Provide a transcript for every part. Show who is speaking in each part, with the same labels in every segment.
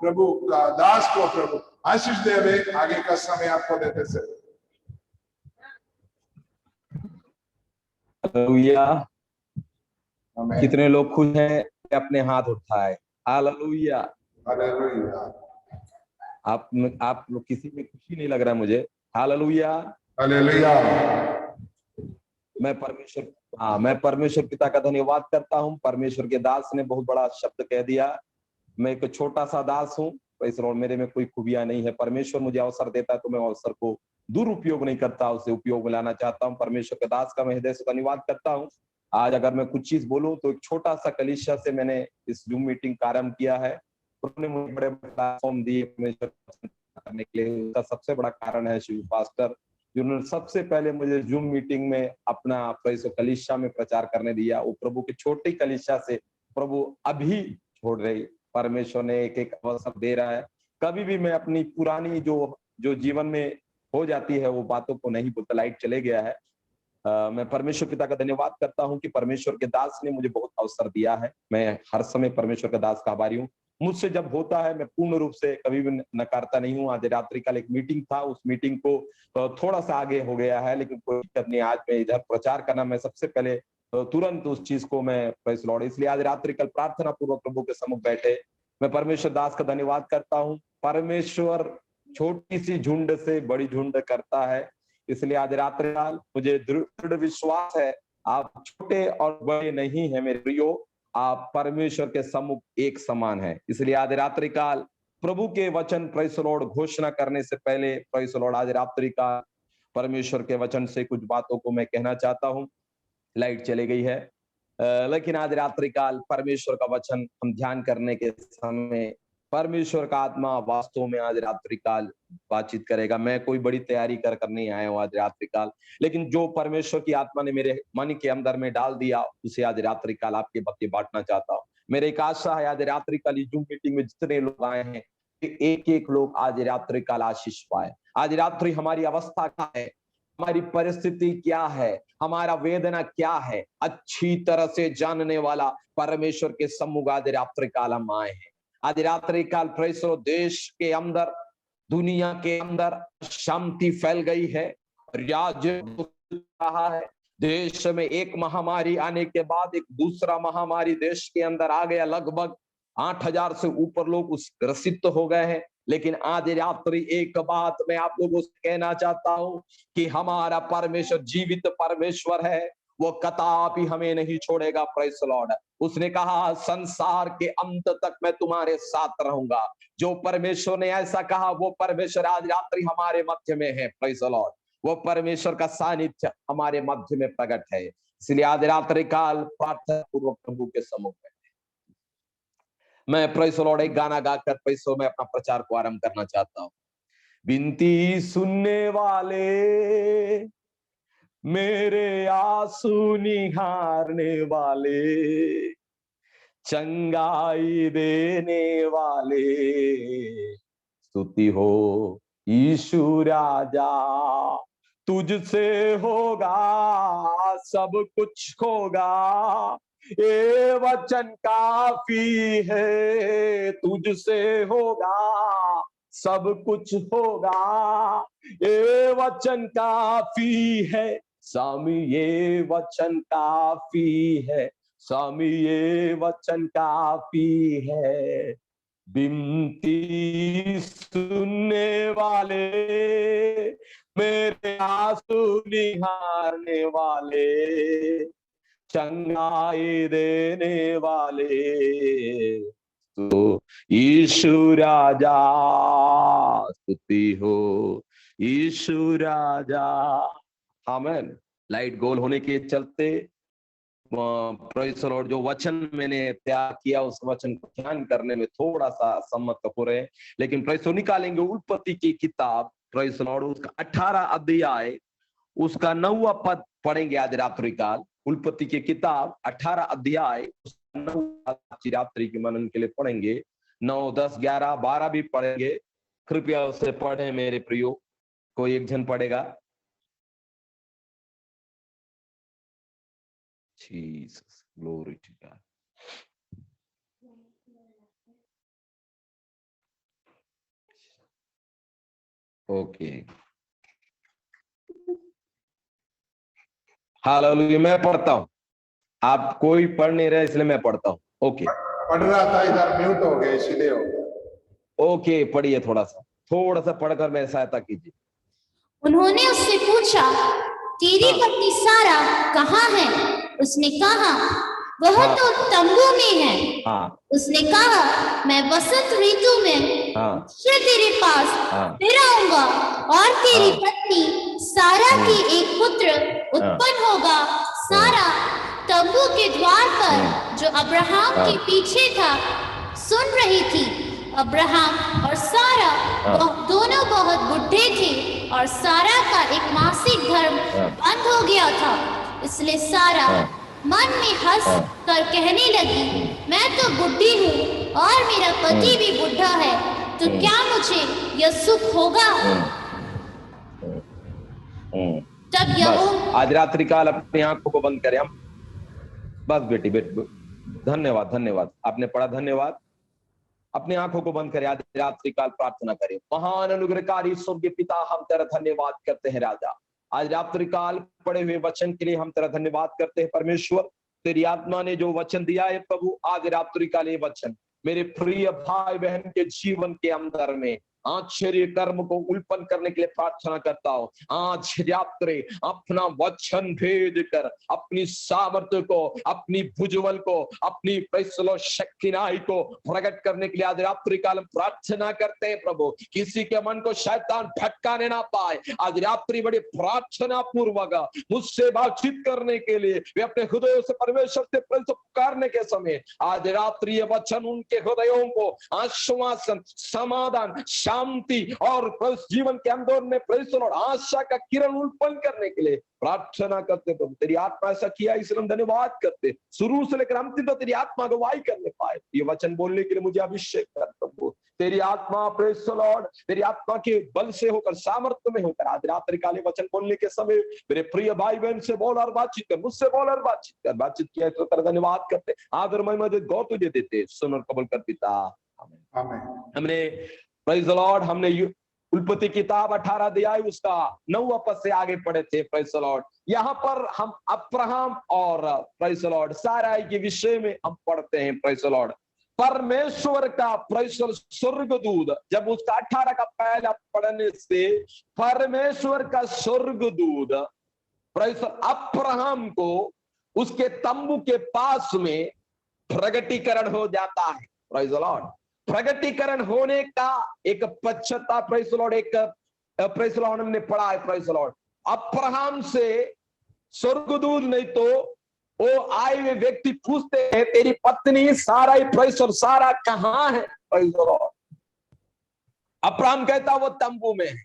Speaker 1: प्रभु का दास को प्रभु आशीष देवे। आगे का समय आपको देते से
Speaker 2: हालेलुया।
Speaker 1: आमीन।
Speaker 2: कितने लोग खुश हैं अपने हाथ उठाए। हालेलुया।
Speaker 1: हालेलुया।
Speaker 2: आप लोग किसी में खुशी नहीं लग रहा है मुझे। हालेलुया।
Speaker 1: हालेलुया।
Speaker 2: मैं परमेश्वर पिता का धन्यवाद करता हूँ। परमेश्वर के दास ने बहुत बड़ा शब्द कह दिया। मैं एक छोटा सा दास हूँ, मेरे में कोई खूबियां नहीं है। परमेश्वर मुझे अवसर देता है तो मैं अवसर को दुरुपयोग नहीं करता, उसे उपयोग में लाना चाहता हूँ। परमेश्वर के दास का मैं हृदय से धन्यवाद करता हूँ। आज अगर मैं कुछ चीज बोलूं तो एक छोटा सा कलीसिया से मैंने इस जूम मीटिंग का आरंभ किया है। उन्होंने मुझे बड़े प्लेटफॉर्म दिए करने के लिए। उसका सबसे बड़ा कारण है शिव पास्टर, जिन्होंने सबसे पहले मुझे जूम मीटिंग में अपना कलीसिया में प्रचार करने दिया। वो प्रभु के छोटे कलीसिया से प्रभु अभी छोड़ रही। परमेश्वर ने एक एक अवसर दे रहा है। कभी भी मैं अपनी पुरानी जो जीवन में हो जाती है वो बातों को नहीं बोलता। लाइट चले गया है। मैं परमेश्वर पिता का धन्यवाद करता हूं कि परमेश्वर के दास ने मुझे बहुत अवसर दिया है। मैं हर समय परमेश्वर का दास का आभारी हूँ। मुझसे जब होता है मैं पूर्ण रूप से कभी भी नकारता नहीं हूँ। आज रात्रि काल एक मीटिंग था, उस मीटिंग को थोड़ा सा आगे हो गया है, लेकिन कोई दिक्कत नहीं। आज मैं इधर प्रचार करना, मैं सबसे पहले तुरंत उस चीज को मैं प्रेस लॉर्ड, इसलिए आज रात्रि कल प्रार्थना पूर्वक प्रभु के सम्मुख बैठे मैं परमेश्वर दास का धन्यवाद करता हूँ। परमेश्वर छोटी सी झुंड से बड़ी झुंड करता है, इसलिए आज रात्रि काल मुझे दृढ़ विश्वास है आप छोटे और बड़े नहीं है मेरे प्रियो, आप परमेश्वर के सम्मुख एक समान है। इसलिए आज रात्रि काल प्रभु के वचन प्रेस लॉर्ड घोषणा करने से पहले प्रेस लॉर्ड आज रात्रि काल परमेश्वर के वचन से कुछ बातों को मैं कहना चाहता हूँ। लाइट चली गई है, लेकिन आज रात्रि काल परमेश्वर का वचन हम ध्यान करने के समय परमेश्वर का आत्मा वास्तव में आज रात्रि काल बातचीत करेगा। मैं कोई बड़ी तैयारी कर नहीं आया हूँ आज रात्रि काल, लेकिन जो परमेश्वर की आत्मा ने मेरे मन के अंदर में डाल दिया उसे आज रात्रि काल आपके बच्चे बांटना चाहता हूँ। मेरी एक आशा है आज रात्रि काल जूम मीटिंग में जितने लोग आए हैं एक एक लोग आज रात्रि काल आशीष पाए। आज रात्रि हमारी अवस्था क्या है, हमारी परिस्थिति क्या है, हमारा वेदना क्या है, अच्छी तरह से जानने वाला परमेश्वर के सम्मुख आज रात्रि काल हम आए हैं। आज रात्रि काल प्रेसरो देश के अंदर दुनिया के अंदर शांति फैल गई है। राज्य रहा है, देश में एक महामारी आने के बाद एक दूसरा महामारी देश के अंदर आ गया। लगभग 8,000 से ऊपर लोग उस ग्रसित हो गए हैं। लेकिन आज रात्रि एक बात मैं आप लोगों से कहना चाहता हूं कि हमारा परमेश्वर जीवित परमेश्वर है, वो कदापि हमें नहीं छोड़ेगा। Praise the Lord. उसने कहा संसार के अंत तक मैं तुम्हारे साथ रहूंगा। जो परमेश्वर ने ऐसा कहा वो परमेश्वर आज रात्रि हमारे मध्य में है। Praise the Lord. वो परमेश्वर का सानिध्य हमारे मध्य में प्रकट है। इसलिए आज रात्रि काल प्रार्थना पूर्वक प्रभु के सम्मुख में मैं प्रेज़ द लॉर्ड एक गाना गाकर प्रेज़ मैं अपना प्रचार को आरंभ करना चाहता हूं। विनती सुनने वाले, मेरे आंसू निहारने वाले, चंगाई देने वाले, स्तुति हो यीशु राजा। तुझसे होगा सब कुछ होगा, ये वचन काफी है। तुझसे होगा सब कुछ होगा, ये वचन काफी है। स्वामी ये वचन काफी है, स्वामी ये वचन काफी है। विनती सुनने वाले, मेरे आंसू निहारने वाले, चंगाई देने वाले, तो यीशु राजा। स्तुति हो यीशु राजा। आमीन। लाइट गोल होने के चलते प्रेज़ द लॉर्ड जो वचन मैंने तैयार किया उस वचन को ध्यान करने में थोड़ा सा सम्मत हो रहे हैं, लेकिन प्रेज़ निकालेंगे उत्पत्ति की किताब प्रेज़ द लॉर्ड उसका 18 अध्याय उसका 9वां पद पढ़ेंगे आज रात्रि काल। उत्पत्ति की किताब 18 अध्याय उसका 9 रात्रि के मनन के लिए पढ़ेंगे। 9, 10, 11, 12 भी पढ़ेंगे। कृपया उसे पढ़े मेरे प्रियो। कोई एक जन पढ़ेगा। Jesus, glory to God. Okay, hallelujah. मैं पढ़ता हूं, आप कोई पढ़ नहीं रहे इसलिए मैं पढ़ता हूं। ओके
Speaker 1: पढ़ रहा था, इधर म्यूट हो गया इसलिए हो गया।
Speaker 2: ओके, पढ़िए, थोड़ा सा पढ़कर मेरी सहायता कीजिए।
Speaker 3: उन्होंने उससे पूछा, तेरी पत्नी सारा कहाँ है? उसने कहा, वह तो तंबू में है। उसने कहा, मैं वसंत ऋतु में फिर तेरे पास फिर आऊंगा और तेरी पत्नी सारा की एक पुत्र उत्पन्न होगा। सारा तंबू के द्वार पर जो अब्राहम के पीछे था सुन रही थी। अब्राहम और सारा दोनों बहुत बुढ़े थे और सारा का एक मासिक धर्म बंद हो गया था। इसलिए सारा मन में हंस कर कहने लगी, मैं तो बुढ़ी हूँ और मेरा पति भी बुढ़ा है, तो क्या मुझे यह सुख होगा? तब यहोवा,
Speaker 2: आज रात्रि काल अपनी आंखों को बंद करें हम। बस बेटी, धन्यवाद आपने पढ़ा, धन्यवाद। अपनी आंखों को बंद करें, आज रात्रि काल प्रार्थना करें। महान अनुग्रहकारी स्वर्गीय पिता, हम तेरा धन्यवाद करते हैं राजा। आज रात्रि काल पढ़े हुए वचन के लिए हम तेरा धन्यवाद करते हैं परमेश्वर। तेरी आत्मा ने जो वचन दिया है प्रभु, आज रात्रि काल ये वचन मेरे प्रिय भाई बहन के जीवन के अंदर में आश्चर्य कर्म को उल्पन करने के लिए प्रार्थना करता हूं। आज रात्रि अपना वचन भेज कर अपनी सामर्थ्य को, अपनी भुजबल को, अपनी पैसलो शक्तिनाई को प्रकट करने के लिए आज रात्रि काल प्रार्थना करते हैं प्रभु। किसी के मन को शैतान भटकाने ना पाए। आज रात्रि बड़ी प्रार्थना पूर्वक मुझसे बातचीत करने के लिए वे अपने हृदयों से परमेश्वर से पुकारने के समय आज रात्रि ये वचन उनके हृदयों को आश्वासन, समाधान, शांति और जीवन के अंदर में प्रवेश और आशा का किरण उल्पन करने के लिए प्रार्थना करते प्रभु। तेरी आत्मा ऐसा किया, इसलिए हम धन्यवाद करते। शुरू से लेकर अंतिम तक तेरी आत्मा गवाही करने पाए। ये वचन बोलने के लिए मुझे अभिषेक कर प्रभु। तेरी आत्मा प्रेस लॉर्ड, तेरी आत्मा के बल से होकर, सामर्थ्य में होकर आज रात्रि काले वचन बोलने के समय मेरे प्रिय भाई बहन से बोल और बातचीत कर, मुझसे बोल और बातचीत किया तो तेरा धन्यवाद करते। आदर महिमा गौर तुझे देते, सुन और कबूल कर पिता, आमीन। हमने प्रेज द लॉर्ड, हमने उल्पत्ति किताब 18 अध्याय उसका 9 पद से आगे पढ़े थे। प्रेज द लॉर्ड, यहाँ पर हम अब्राहम और प्रेज द लॉर्ड साराई के विषय में हम पढ़ते हैं। प्रेज द लॉर्ड, परमेश्वर का प्रेषित स्वर्गदूत, जब उसका 18 का पहला पढ़ने से परमेश्वर का स्वर्गदूत प्रेषित अब्राहम को उसके तंबू के पास में प्रगटीकरण हो जाता है। प्रेज द लॉर्ड, प्रगटीकरण होने का एक पश्चाताप, प्रेज द लॉर्ड, एक प्रेज द लॉर्ड हमने पढ़ा है। प्रेज द लॉर्ड, अब्राहम से स्वर्गदूत नहीं तो वो आए हुए व्यक्ति पूछते हैं, तेरी पत्नी सारा ही प्रेज और सारा कहाँ है? प्रेज द लॉर्ड, अब्राहम कहता वो तंबू में है।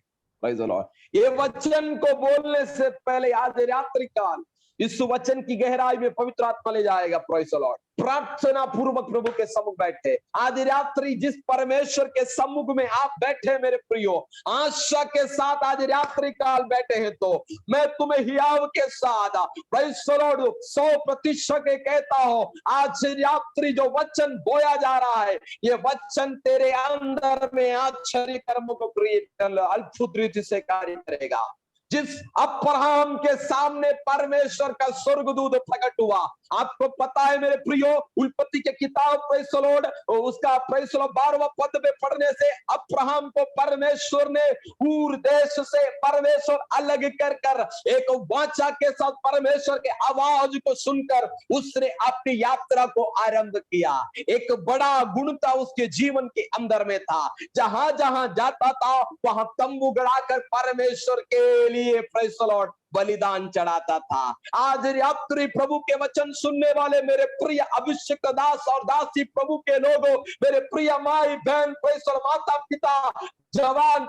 Speaker 2: प्रेज द लॉर्ड, ये वचन को बोलने से पहले आज रात्रि काल इस वचन की गहराई में पवित्र आत्मा ले जाएगा। प्रेज द लॉर्ड, प्रार्थना पूर्वक प्रभु के सम्मुख बैठे। आज रात्रि जिस परमेश्वर के सम्मुख में आप बैठे मेरे प्रियो, आशा के साथ आज रात्रि काल बैठे हैं, तो मैं तुम्हें हियाव के साथ प्रेज द लॉर्ड 100% कहता हूं, आज रात्रि जो वचन बोया जा रहा है, ये वचन तेरे अंदर में आश्चर्य कर्मों को क्रिएट अद्भुत रीति से कार्य करेगा। जिस अब्राहम के सामने परमेश्वर का स्वर्गदूत प्रकट हुआ, आपको पता है मेरे प्रियो, उल्पत्ति के किताब प्रेज द लॉर्ड उसका प्रेज द लॉर्ड 12वां पद में पढ़ने से अब्राहम को परमेश्वर ने ऊर देश से परमेश्वर अलग कर एक वाचा के साथ परमेश्वर के आवाज को सुनकर उसने अपनी यात्रा को आरंभ किया। एक बड़ा गुणता उसके जीवन के अंदर में था, जहां जहां जाता था वहां तंबू गड़ाकर परमेश्वर के लिए प्रेज द लॉर्ड बलिदान चढ़ाता था। आज रात्रि प्रभु के वचन सुनने वाले मेरे प्रिय अभिषेक दास और दासी प्रभु के लोगों, मेरे प्रिय माई बहन, माता पिता, जवान,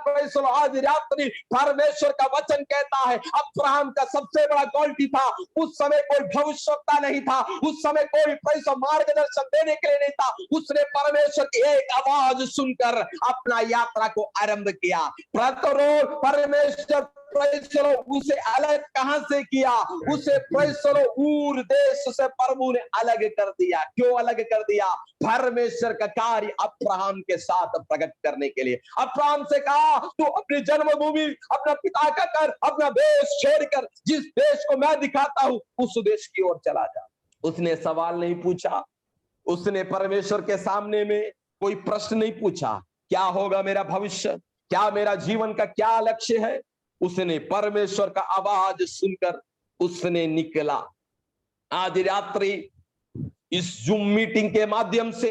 Speaker 2: आज रात्रि परमेश्वर का वचन कहता है, अब्राहम का सबसे बड़ा क्वालिटी था, उस समय कोई भविष्यवक्ता नहीं था, उस समय कोई मार्गदर्शन देने के लिए नहीं था, उसने परमेश्वर की एक आवाज सुनकर अपना यात्रा को आरंभ किया। परमेश्वर praise the Lord, उसे अलग कहां से किया? उसे praise the Lord, ऊर देश से प्रभु ने अलग कर दिया। क्यों अलग कर दिया? परमेश्वर का कार्य अब्राहम के साथ प्रकट करने के लिए। अब्राहम से कहा तू अपनी जन्मभूमि, अपना पिता का घर, अपना देश छोड़कर जिस देश को मैं दिखाता हूं उस देश की ओर चला जा। उसने सवाल नहीं पूछा, उसने परमेश्वर के सामने में कोई प्रश्न नहीं पूछा, क्या होगा मेरा भविष्य, क्या मेरा जीवन का क्या लक्ष्य है। उसने परमेश्वर का आवाज सुनकर उसने निकला। आज रात्रि इस जूम मीटिंग के माध्यम से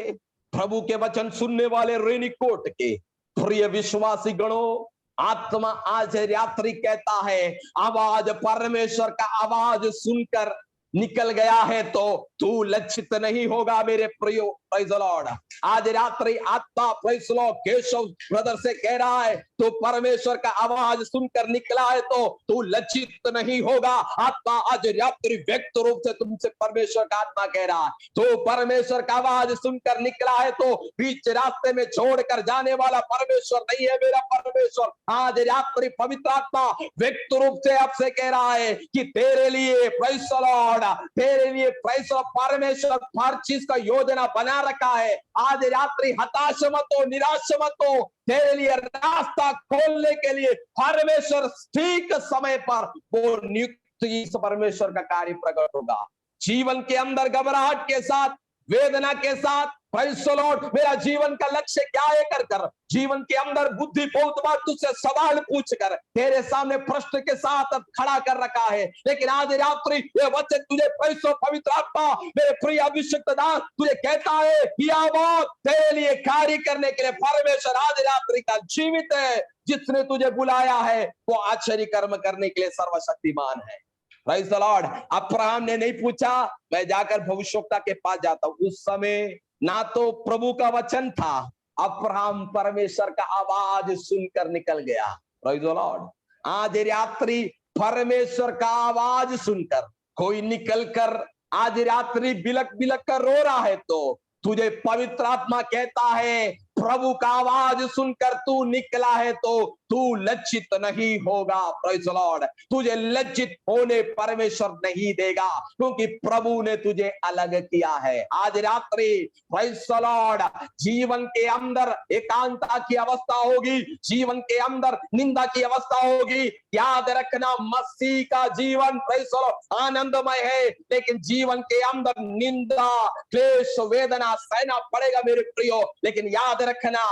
Speaker 2: प्रभु के वचन सुनने वाले रेनीकोट के प्रिय विश्वासी गणों, आत्मा आज रात्रि कहता है, आवाज परमेश्वर का आवाज सुनकर निकल गया है तो तू लज्जित नहीं होगा मेरे प्रियो। Praise the Lord. आज रात्रि आत्मा praise the Lord Keshav brother से कह रहा है, तो परमेश्वर का आवाज सुनकर निकला है तो तू लज्जित नहीं होगा। आत्मा आज रात्रि व्यक्त रूप से तुमसे परमेश्वर का आत्मा कह रहा है, तो परमेश्वर का आवाज सुनकर निकला है तो बीच रास्ते में छोड़कर जाने वाला परमेश्वर नहीं है मेरा परमेश्वर। आज रात्रि पवित्र आत्मा व्यक्त रूप से आपसे कह रहा है कि तेरे लिए प्रेज द लॉर्ड, तेरे लिए प्रेज द परमेश्वर हर चीज का योजना बना रखा है। आज रात्रि हताश मत हो, निराश मत हो, तेरे लिए रास्ता खोलने के लिए परमेश्वर ठीक समय पर वो नियुक्त इस परमेश्वर का कार्य प्रकट होगा। जीवन के अंदर घबराहट के साथ, वेदना के साथ, प्रेज़ द लॉर्ड, मेरा जीवन का लक्ष्य क्या है कर कर जीवन के अंदर बुद्धि बहुत बार तुझसे सवाल पूछ कर तेरे सामने प्रश्न के साथ खड़ा कर रखा है। लेकिन आज रात्रि ये वचन तुझे प्रेज़ पवित्र आत्मा मेरे प्रिय अभिषिक्त दास तुझे कहता है कि आवाज तेरे लिए कार्य करने के लिए परमेश्वर आज रात्रि का जीवित है। जिसने तुझे बुलाया है वो आश्चर्य कर्म करने के लिए सर्वशक्तिमान है। Praise the Lord. अब्राहम ने नहीं पूछा मैं जाकर भविष्यवक्ता के पास जाता हूं, उस समय ना तो प्रभु का वचन था, अब्राहम परमेश्वर का आवाज सुनकर निकल गया। Praise the Lord. आज रात्रि परमेश्वर का आवाज सुनकर कोई निकल कर आज रात्रि बिलक बिलक कर रो रहा है तो तुझे पवित्र आत्मा कहता है प्रभु का आवाज सुनकर तू निकला है तो तू लज्जित नहीं होगा। Praise the Lord. तुझे लज्जित होने परमेश्वर नहीं देगा क्योंकि प्रभु ने तुझे अलग किया है। आज रात्रि प्रेज़ द लॉर्ड जीवन के अंदर एकांतता की अवस्था होगी, जीवन के अंदर निंदा की अवस्था होगी। याद रखना मसीह का जीवन प्रेज़ द लॉर्ड आनंदमय है, लेकिन जीवन के अंदर निंदा क्लेश वेदना सहना पड़ेगा मेरे प्रियो। लेकिन याद रखना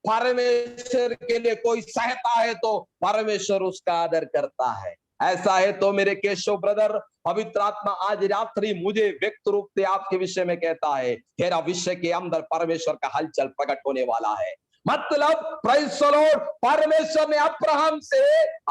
Speaker 2: परमेश्वर के लिए कोई सहता है तो परमेश्वर उसका आदर करता है। ऐसा है तो मेरे केशव ब्रदर पवित्र आत्मा आज रात्रि मुझे व्यक्त रूप से आपके विषय में कहता है तेरा विषय के अंदर परमेश्वर का हलचल प्रकट होने वाला है। मतलब प्रेज़ द लॉर्ड परमेश्वर ने अब्राहम से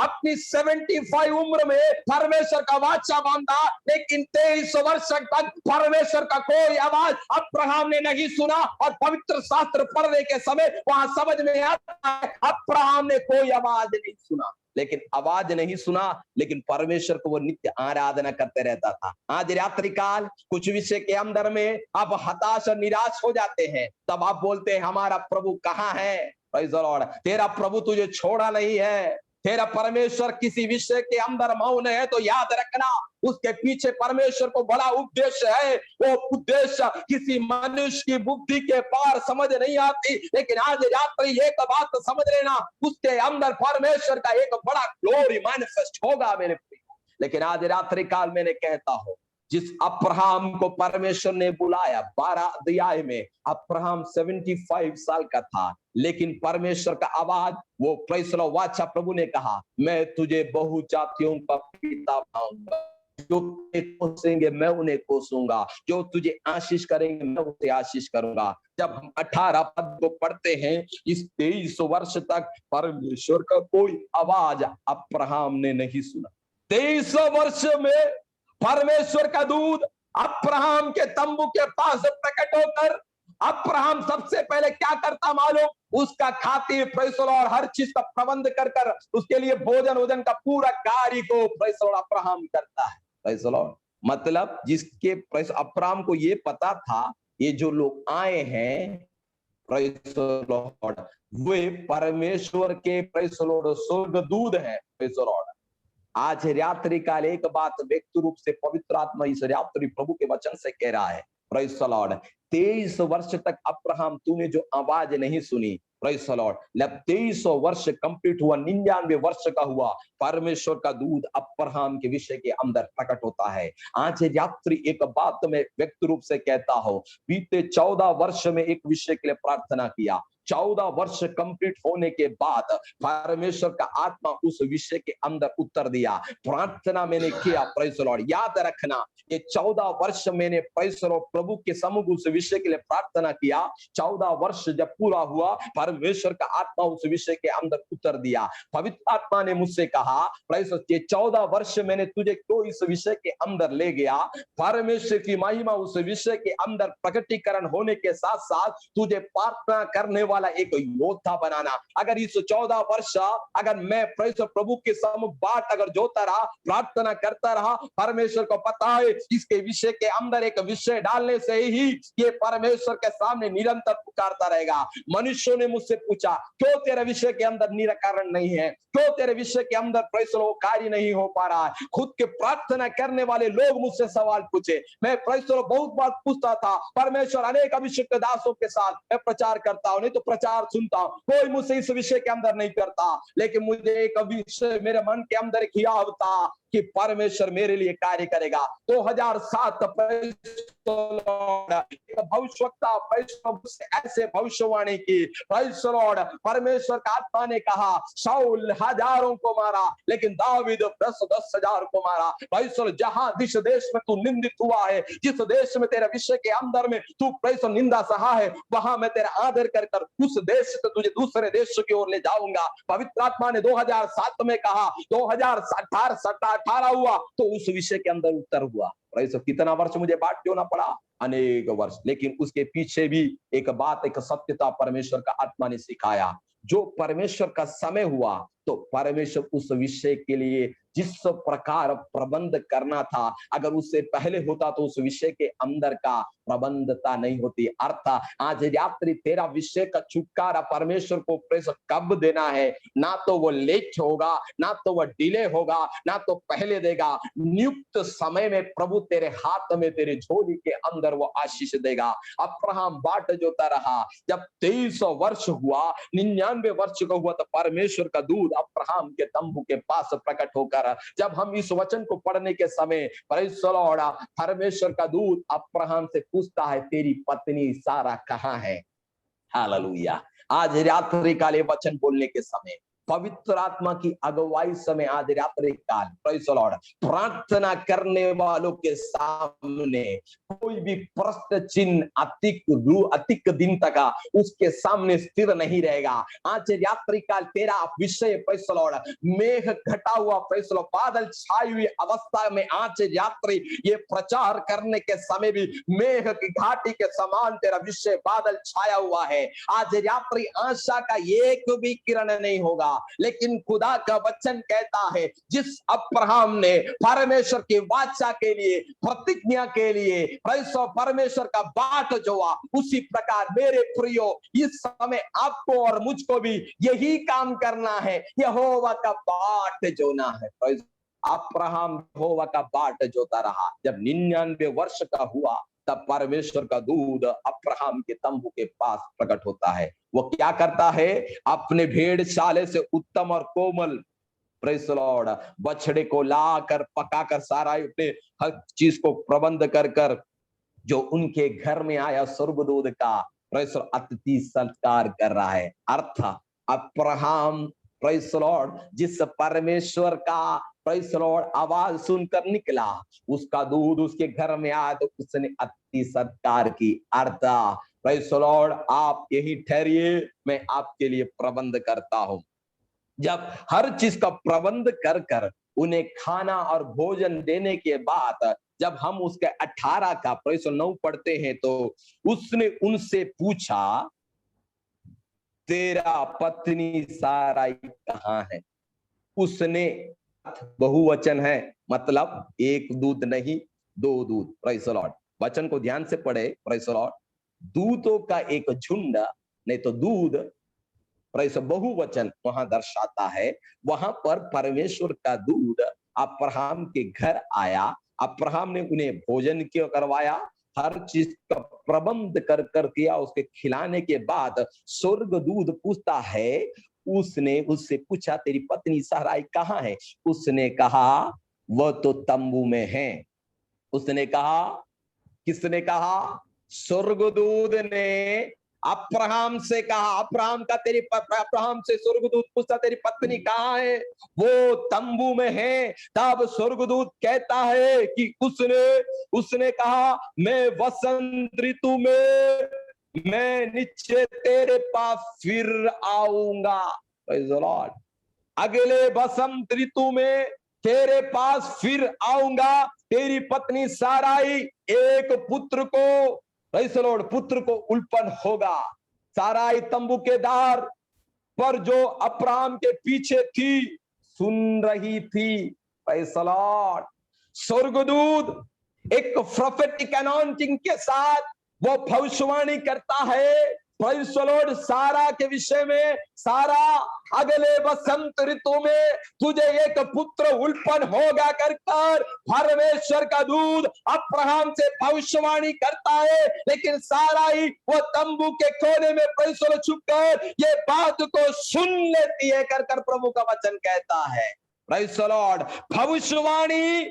Speaker 2: अपनी 75 उम्र में परमेश्वर का वाचा बांधा, लेकिन 23 वर्ष तक परमेश्वर का कोई आवाज अब्राहम ने नहीं सुना। और पवित्र शास्त्र पढ़ने के समय वहां समझ में आता है अब्राहम ने कोई आवाज नहीं सुना। लेकिन आवाज नहीं सुना, लेकिन परमेश्वर को वो नित्य आराधना करते रहता था। आज रात्रि काल कुछ विषय के अंदर में आप हताश और निराश हो जाते हैं, तब आप बोलते हैं हमारा प्रभु कहाँ है। Praise the Lord. तेरा प्रभु तुझे छोड़ा नहीं है। तेरा परमेश्वर किसी विषय के अंदर मौन है तो याद रखना उसके पीछे परमेश्वर को बड़ा उद्देश्य है। वो उद्देश्य किसी मनुष्य की बुद्धि के पार समझ नहीं आती, लेकिन आज रात्रि एक बात समझ लेना उसके अंदर परमेश्वर का एक बड़ा ग्लोरी मैनिफेस्ट होगा मेरे प्रिय। लेकिन आज रात्रि काल मैंने कहता हूं जिस अब्राहम को परमेश्वर ने बुलाया 12 अध्याय में अब्राहम 75 साल का था, लेकिन परमेश्वर का आवाज वो प्रेज़ द लॉर्ड वाचा प्रभु ने कहा मैं तुझे बहु जातियों का पिता बनाऊंगा, जो कोसेंगे मैं उन्हें कोसूंगा, जो तुझे आशीष करेंगे मैं उसे आशीष करूंगा। जब हम 18 पद को पढ़ते हैं इस 23 वर्ष तक परमेश्वर का कोई आवाज अब्राहम ने नहीं सुना। 23 वर्ष में परमेश्वर का दूत अब्राहम के तंबू के पास प्रकट होकर अब्राहम सबसे पहले क्या करता मालूम, उसका खातिर प्रेज़ द लॉर्ड हर चीज का प्रबंध कर कर उसके लिए भोजन का पूरा कार्य को प्रेज़ द लॉर्ड अब्राहम करता है। Praise the Lord. मतलब जिसके अब्राहम को ये पता था ये जो लोग आए हैं प्रेज़ द लॉर्ड वे परमेश्वर के प्रेज़ द लॉर्ड स्वर्गदूत हैं। Praise the Lord. आज रात्रि काल एक बात व्यक्ति रूप से पवित्र आत्मा इस रात्रि प्रभु के वचन से कह रहा है, प्रेज़ द लॉर्ड। 23 वर्ष तक अब्राहम तूने जो आवाज नहीं सुनी, प्रेज़ द लॉर्ड, जब 23 वर्ष कंप्लीट हुआ, 99 वर्ष का हुआ, परमेश्वर का दूध अब्राहम के विषय के अंदर प्रकट होता है। आज रात्रि एक बात मैं व्यक्ति रूप से कहता हूं, बीते 14 वर्ष में एक विषय के लिए प्रार्थना किया, 14 वर्ष कंप्लीट होने के बाद परमेश्वर का आत्मा उस विषय के अंदर उत्तर दिया। प्रार्थना मैंने किया, प्रेज़ द लॉर्ड। याद रखना, ये 14 वर्ष मैंने प्रेज़ द लॉर्ड प्रभु के सम्मुख उस विषय के लिए प्रार्थना किया। 14 वर्ष जब पूरा हुआ, परमेश्वर का आत्मा उस विषय के अंदर उत्तर दिया। पवित्र आत्मा ने मुझसे कहा, प्रेज़ द, ये 14 वर्ष मैंने तुझे क्यों इस विषय के अंदर ले गया? परमेश्वर की महिमा उस विषय के अंदर प्रकटीकरण होने के साथ साथ तुझे प्रार्थना करने वाला एक योद्धा बनाना। अगर इस 14 वर्ष अगर मैं प्रभु के सम्मुख बाट अगर जोता रहा, प्रार्थना करता रहा, परमेश्वर को पता है इसके विषय के अंदर एक विषय डालने से ही ये परमेश्वर के सामने निरंतर पुकारता रहेगा। मनुष्यों ने मुझसे पूछा, क्यों तेरे विषय के अंदर निराकरण नहीं है, क्यों तेरे विषय के अंदर कार्य नहीं हो पा रहा है? खुद के प्रार्थना करने वाले लोग मुझसे सवाल पूछे। मैं बहुत बात पूछता था, परमेश्वर अनेक अभिषिक्त दासों के साथ मैं प्रचार करता हूं, नहीं तो प्रचार सुनता हूं, कोई मुझसे इस विषय के अंदर नहीं करता। लेकिन मुझे एक विषय मेरे मन के अंदर किया था कि परमेश्वर मेरे लिए कार्य करेगा। 2007 भविष्यवक्ता ऐसे भविष्यवाणी की, परमेश्वर का आत्मा ने कहा, शाऊल हजारों को मारा लेकिन दावीद 10,000 को मारा। परमेश्वर, जहां जिस देश में तू निंदित हुआ है, जिस देश में तेरे विषय के अंदर में तू परमेश्वर निंदा सहा है, वहां मैं तेरा आदर कर उस देश से तुझे दूसरे देश की ओर ले जाऊंगा। पवित्र आत्मा ने 2007 में कहा, 2018 हुआ तो उस विषय के अंदर उत्तर हुआ। कितना वर्ष मुझे बाट जोना पड़ा? अनेक वर्ष। लेकिन उसके पीछे भी एक बात, एक सत्यता परमेश्वर का आत्मा ने सिखाया। जो परमेश्वर का समय हुआ तो परमेश्वर उस विषय के लिए जिस प्रकार प्रबंध करना था, अगर उससे पहले होता तो उस विषय के अंदर का प्रबंधता नहीं होती। अर्थात आज रात्रि तेरा विषय का छुटकारा परमेश्वर को कब देना है? ना तो वो लेट होगा, ना तो वो डिले होगा, ना तो पहले देगा। नियुक्त समय में प्रभु तेरे हाथ में, तेरे झोली के अंदर वो आशीष देगा। अब्राहम बाट जोता रहा, जब 23 वर्ष हुआ, 99 वर्ष का हुआ तो परमेश्वर का दूध अब्राहम के तंबू के पास प्रकट होकर, जब हम इस वचन को पढ़ने के समय परमेश्वर का दूत अब्राहम से पूछता है, तेरी पत्नी सारा कहाँ है? हालेलुया। आज रात्रि काल वचन बोलने के समय पवित्र आत्मा की अगुवाई समय आज रात्रि काल, प्रेज़ द लॉर्ड, प्रार्थना करने वालों के सामने कोई भी प्रश्न चिन्ह अतिक दिन तक उसके सामने स्थिर नहीं रहेगा। आज रात्रि काल तेरा विषय, प्रेज़ द लॉर्ड, मेघ घटा हुआ, प्रेज़ द लॉर्ड, बादल छाई हुई अवस्था में आज रात्रि ये प्रचार करने के समय भी मेघ की घाटी के समान तेरा विषय बादल छाया हुआ है। आज रात्रि आशा का एक भी किरण नहीं होगा, लेकिन खुदा का वचन कहता है, जिस अब्राहम ने परमेश्वर की वाचा के लिए, प्रतिज्ञा के लिए परमेश्वर का बाट जोआ, उसी प्रकार मेरे प्रियो इस समय आपको और मुझको भी यही काम करना है, यहोवा का बाट जोना है। अब्राहम यहोवा का बाट जोता रहा। जब 99 वर्ष का हुआ तब परमेश्वर का दूध अब्राहम के तंबू के पास प्रकट होता है। वो क्या करता है? अपने भेड़शाले से उत्तम और कोमल, प्रेज़ द लॉर्ड, बछड़े को लाकर पकाकर सारा अपने हर चीज को प्रबंध कर जो उनके घर में आया स्वर्गदूत का प्रेज़ द लॉर्ड अतिथि सत्कार कर रहा है। अर्थात अब्राहम, प्रेज़ द लॉर्ड, जिस परमेश्वर का प्रेज़ द लॉर्ड आवाज सुनकर निकला, उसका दूध उसके घर में आया तो उसने अतिथि सत्कार की। अर्थात प्रेज़ द लॉर्ड, आप यही ठहरिए, मैं आपके लिए प्रबंध करता हूं। जब हर चीज का प्रबंध कर उन्हें खाना और भोजन देने के बाद जब हम उसके 18 का 9 पढ़ते हैं तो उसने उनसे पूछा, तेरा पत्नी साराई कहाँ है? उसने, बहुवचन है, मतलब एक दूध नहीं, 2 दूध। प्रेज़ द लॉर्ड, वचन को ध्यान से पढ़े। प्रेज़ द लॉर्ड, दूतों का एक झुंड, नहीं तो दूध, प्रेज़, बहुवचन वहां दर्शाता है। वहां पर परमेश्वर का दूध अब्राहम के घर आया, अब्राहम ने उन्हें भोजन क्यों करवाया, हर चीज का प्रबंध कर कर किया। उसके खिलाने के बाद स्वर्गदूत पूछता है, उसने उससे पूछा तेरी पत्नी सहराई कहाँ है? उसने कहा वह तो तंबू में है। उसने कहा, किसने कहा? स्वर्गदूत ने अब्राहम से कहा। अब्राहम अब्राहम से स्वर्गदूत पूछता तेरी पत्नी कहाँ है? वो तंबू में है। तब स्वर्गदूत कहता है कि उसने कहा मैं वसंत ऋतु में मैं नीचे तेरे पास फिर आऊंगा। Praise the Lord. अगले वसंत ऋतु में तेरे पास फिर आऊंगा। तेरी पत्नी साराई एक पुत्र को, प्रेज़ द लॉर्ड, पुत्र को उल्पन होगा। साराई तंबू के द्वार पर जो अब्राहम के पीछे थी सुन रही थी। Praise the Lord. स्वर्गदूत एक प्रोफेटिक अनॉइंटिंग के साथ वो भविष्यवाणी करता है, प्रेज़ द लॉर्ड, सारा के विषय में। सारा, अगले वसंत ऋतु में तुझे एक पुत्र उल्पन होगा कर परमेश्वर का दूत अब्राहम से भविष्यवाणी करता है। लेकिन सारा ही वो तंबू के कोने में प्रेज़ द लॉर्ड छुपकर ये बात को सुन लेती है कर प्रभु का वचन कहता है। Praise the Lord. भविष्यवाणी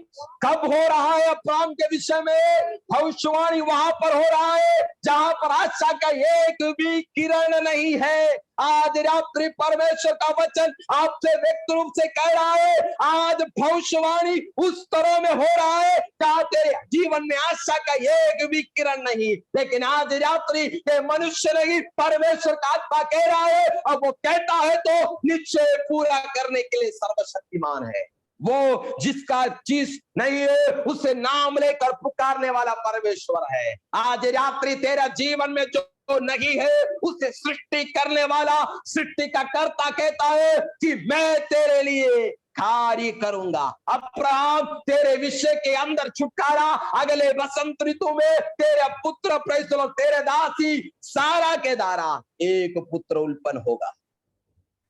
Speaker 2: कब हो रहा है अब्राहम के विषय में? भविष्यवाणी वहां पर हो रहा है जहां पर आशा का एक भी किरण नहीं है। आज रात्रि परमेश्वर का वचन आपसे व्यक्त रूप से कह रहा है, आज भविष्यवाणी उस तरह में हो रहा है जहां तेरे जीवन में आशा का एक भी किरण नहीं। लेकिन आज रात्रि ये मनुष्य नहीं, परमेश्वर का आत्मा कह रहा है, और वो कहता है तो निश्चय पूरा करने के लिए सर्वशक्तिमान है। वो जिसका चीज नहीं है उसे नाम लेकर पुकारने वाला परमेश्वर है। आज रात्रि तेरा जीवन में जो नहीं है उसे सृष्टि करने वाला, सृष्टि का कर्ता कहता है कि मैं तेरे लिए कार्य करूंगा। अब्राहम तेरे विषय के अंदर छुटकारा अगले वसंत ऋतु में तेरे पुत्र प्रेज़ द लॉर्ड, तेरे दासी सारा के द्वारा एक पुत्र उल्पन होगा।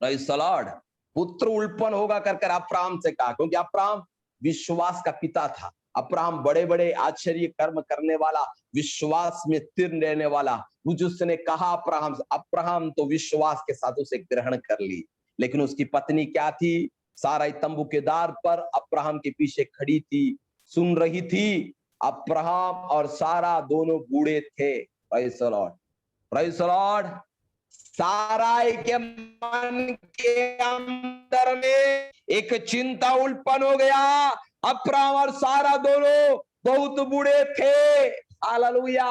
Speaker 2: Praise the Lord. पुत्र उल्पन होगा कर अब्राहम से कहा, क्योंकि अब्राहम विश्वास का पिता था। अब्राहम बड़े बड़े आश्चर्य कर्म करने वाला, विश्वास में तीर्ण रहने वाला। उसने कहा अब्राहम तो विश्वास के साथ उसे ग्रहण कर ली। लेकिन उसकी पत्नी क्या थी? साराई तंबू के द्वार पर अब्राहम के पीछे खड़ी थी, सुन रही थी। अब्राहम और सारा दोनों बूढ़े थे। Praise the lord, praise the lord. Sarai के मन के अंदर में एक चिंता उल्पन हो गया। अब्राहम और सारा दोनों बहुत बूढ़े थे। हालेलुया।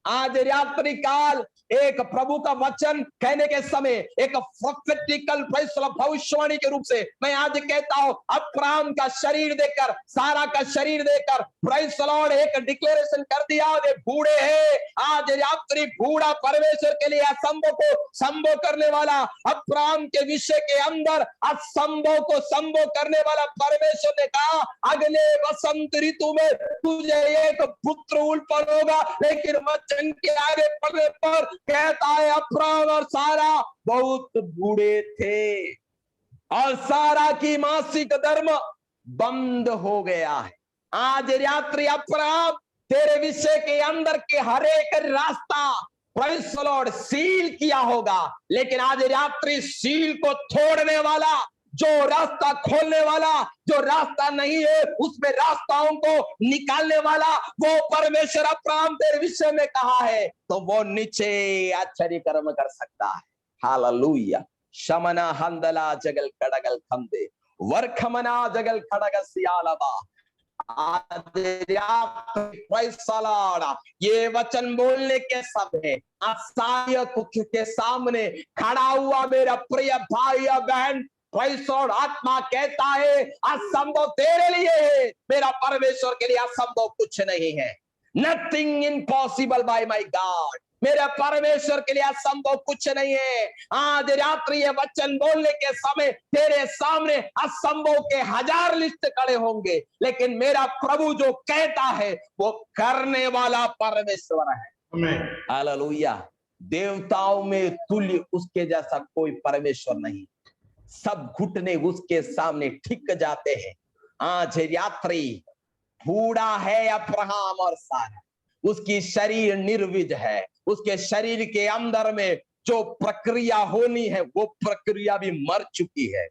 Speaker 2: आज रात्रि काल एक प्रभु का वचन कहने के समय एक प्रोफेटिकल भविष्यवाणी के रूप से मैं आज कहता हूं, अब्राहम का शरीर देखकर, सारा का शरीर देखकर प्रेज़ द लॉर्ड एक डिक्लेरेशन कर दिया, वे बूढ़े हैं। आज रात्रि बूढ़ा परमेश्वर के लिए असंभव को संभव करने वाला, अब्राहम के विषय के अंदर असंभव को संभव करने वाला परमेश्वर ने कहा अगले वसंत ऋतु में तुझे एक पुत्र उल्पन होगा। लेकिन वचन के आगे पढ़ने पर कहता है अब्राहम और सारा बहुत बूढ़े थे और सारा की मासिक धर्म बंद हो गया है। आज रात्रि अब्राहम तेरे विषय के अंदर के हर एक रास्ता प्रेज़ द लॉर्ड सील किया होगा, लेकिन आज रात्रि सील को तोड़ने वाला, जो रास्ता खोलने वाला, जो रास्ता नहीं है उसमें रास्ताओं को निकालने वाला वो परमेश्वर अब्राहम तेरे विषय में कहा है, तो वो नीचे आश्चर्य कर्म कर सकता है। हालेलुया। शमना हंदला जगल खड़गल खंदे वर्खमना जगल खड़ग सियालबा। ये वचन बोलने के समय असहाय के सामने खड़ा हुआ मेरा प्रिय भाई या बहन, और आत्मा कहता है असंभव तेरे लिए है, मेरा परमेश्वर के लिए असंभव कुछ नहीं है। Nothing impossible by my God, मेरे परमेश्वर के लिए असंभव कुछ नहीं है। आज रात्रि ये वचन बोलने के समय तेरे सामने असंभव के 1000 लिस्ट खड़े होंगे, लेकिन मेरा प्रभु जो कहता है वो करने वाला परमेश्वर है। हालेलुया। देवताओं में तुल्य उसके जैसा कोई परमेश्वर नहीं। सब घुटने उसके सामने ठिक जाते हैं, आज रात्रि बूढ़ा है अब्राहम और सारा, उसकी शरीर निर्विज है, उसके शरीर के अंदर में जो प्रक्रिया होनी है वो प्रक्रिया भी मर चुकी है।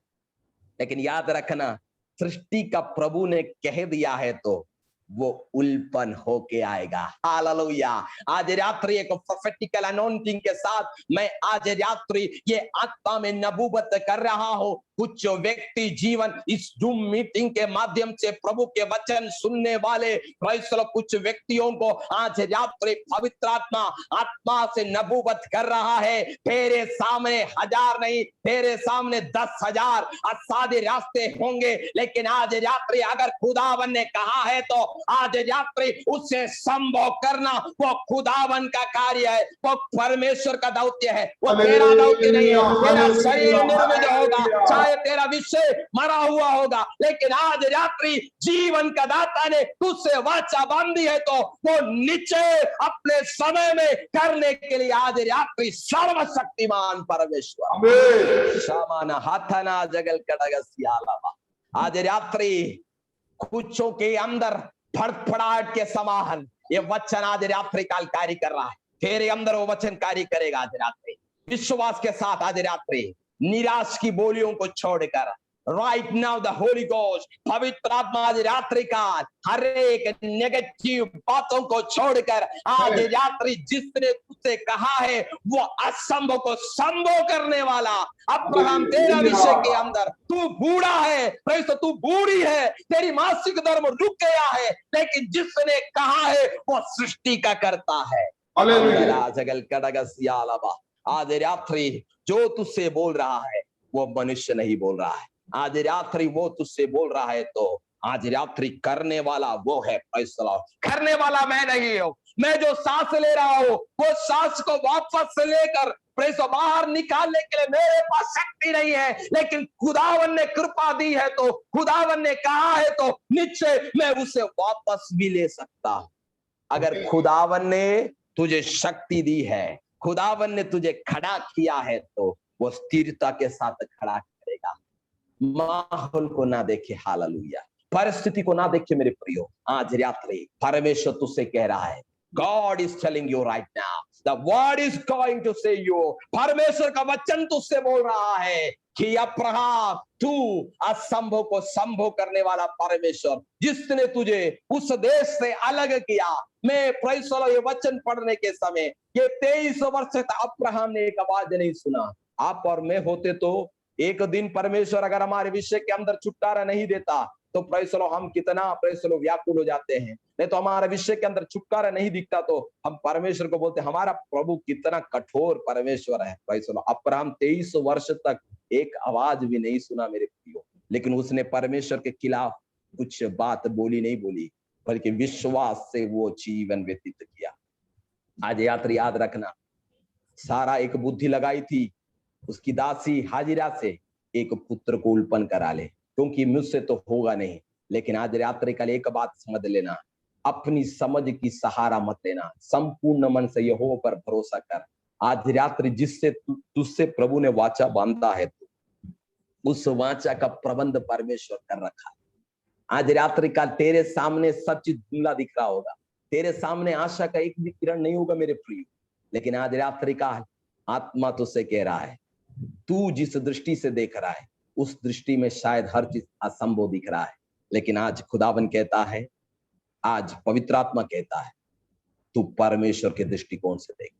Speaker 2: लेकिन याद रखना, सृष्टि का प्रभु ने कह दिया है तो वो उल्पन होके आएगा। हालेलुया। आज रात्रि एक प्रोफेटिकल अनॉइंटिंग के साथ मैं आज रात्रि ये आत्मा में नबूवत कर रहा हूं। कुछ व्यक्ति जीवन इस जूम मीटिंग के माध्यम से प्रभु के वचन सुनने वाले कुछ व्यक्तियों को आज रात्रि पवित्र आत्मा से नबूवत कर रहा है। तेरे सामने 1000 नहीं, तेरे सामने 10,000 असाध्य रास्ते होंगे, लेकिन आज रात्रि अगर खुदावन ने कहा है तो आज रात्रि उससे संभव करना वो खुदावन का कार्य है, वो परमेश्वर का दौत्य है, वो तेरा दौत्य नहीं है। तेरा शरीर निर्विज होगा, चाहे तेरा विषय मरा हुआ होगा, लेकिन आज रात्रि जीवन का दाता ने तुझसे वाचा बांधी है तो वो निश्चय अपने समय में करने के लिए आज रात्रि सर्वशक्तिमान परमेश्वर शामाना हाथाना जगल कड़गसियालावा आज रात्रि कुछों के अंदर फड़फड़ाहट के समान ये वचन आज रात्रि काल कार्य कर रहा है। तेरे अंदर वो वचन कार्य करेगा आज रात्रि। विश्वास के साथ आज रात्रि निराश की बोलियों को छोड़कर right now the Holi ghost पवित्र आत्मा आज रात्रि काल हर एक नेगेटिव बातों को छोड़कर आज रात्रि जिसने तुझसे कहा है वो असंभव को संभव करने वाला अब्राहम तेरा विषय के अंदर तू बूढ़ा है, तू बूढ़ी है, तेरी मासिक धर्म रुक गया है, लेकिन जिसने कहा है वो सृष्टि का करता है। आज रात्रि जो तुझसे बोल रहा है वो मनुष्य नहीं बोल रहा है। आज रात्रि वो तुझसे बोल रहा है तो आज रात्रि करने वाला वो है। करने वाला मैं नहीं हूं, मैं जो सांस ले रहा हूं वो सांस को वापस से लेकर बाहर निकालने के लिए मेरे पास शक्ति नहीं है, लेकिन खुदावन ने कृपा दी है तो खुदावन ने कहा है तो निश्चय मैं उसे वापस भी ले सकता हूं। अगर खुदावन ने तुझे शक्ति दी है, खुदावन ने तुझे खड़ा किया है तो वो स्थिरता के साथ खड़ा करेगा। माहौल को ना देखे, हालेलुया, परिस्थिति को ना देखे मेरे प्रियो। आज रात्रि परमेश्वर तुझसे कह रहा है, God is telling you right now, the word is going to say you, परमेश्वर का वचन तुझसे बोल रहा है कि अब्राहम तू असंभव को संभव करने वाला परमेश्वर जिसने तुझे उस देश से अलग किया। मैं प्रेषण ये वचन पढ़ने के समय ये 23 वर्ष तक अब्राहम ने एक आवाज नहीं सुना। आप और मैं होते तो एक दिन परमेश्वर अगर हमारे विषय के अंदर छुटकारा नहीं देता तो प्रेषण हम कितना व्याकुल हो जाते हैं। नहीं तो हमारा विषय के अंदर छुटकारा नहीं दिखता तो हम परमेश्वर को बोलते हमारा प्रभु कितना कठोर परमेश्वर है। प्रेषण अब्राहम 23 वर्ष तक एक आवाज भी नहीं सुना मेरे प्रियो, लेकिन उसने परमेश्वर के खिलाफ कुछ बात बोली नहीं बोली, बल्कि विश्वास से वो जीवन व्यतीत किया। आज यात्री याद रखना, सारा एक बुद्धि लगाई थी उसकी दासी हाजिरा से एक पुत्र को उल्पन करा ले, क्योंकि मुझसे तो होगा नहीं। लेकिन आज रात्रि कल एक बात समझ लेना, अपनी समझ की सहारा मत लेना, संपूर्ण मन से यहोवा पर भरोसा कर। आज रात्रि जिससे तुझसे प्रभु ने वाचा बांधा है उस वाचा का प्रबंध परमेश्वर कर रखा है। आज रात्रि काल तेरे सामने सब चीज धुंधला दिख रहा होगा, तेरे सामने आशा का एक भी किरण नहीं होगा मेरे प्रिय, लेकिन आज रात्रि काल आत्मा तुझसे कह रहा है, तू जिस दृष्टि से देख रहा है उस दृष्टि में शायद हर चीज असंभव दिख रहा है, लेकिन आज खुदावन कहता है, आज पवित्र आत्मा कहता है, तू परमेश्वर के दृष्टिकोण से देख।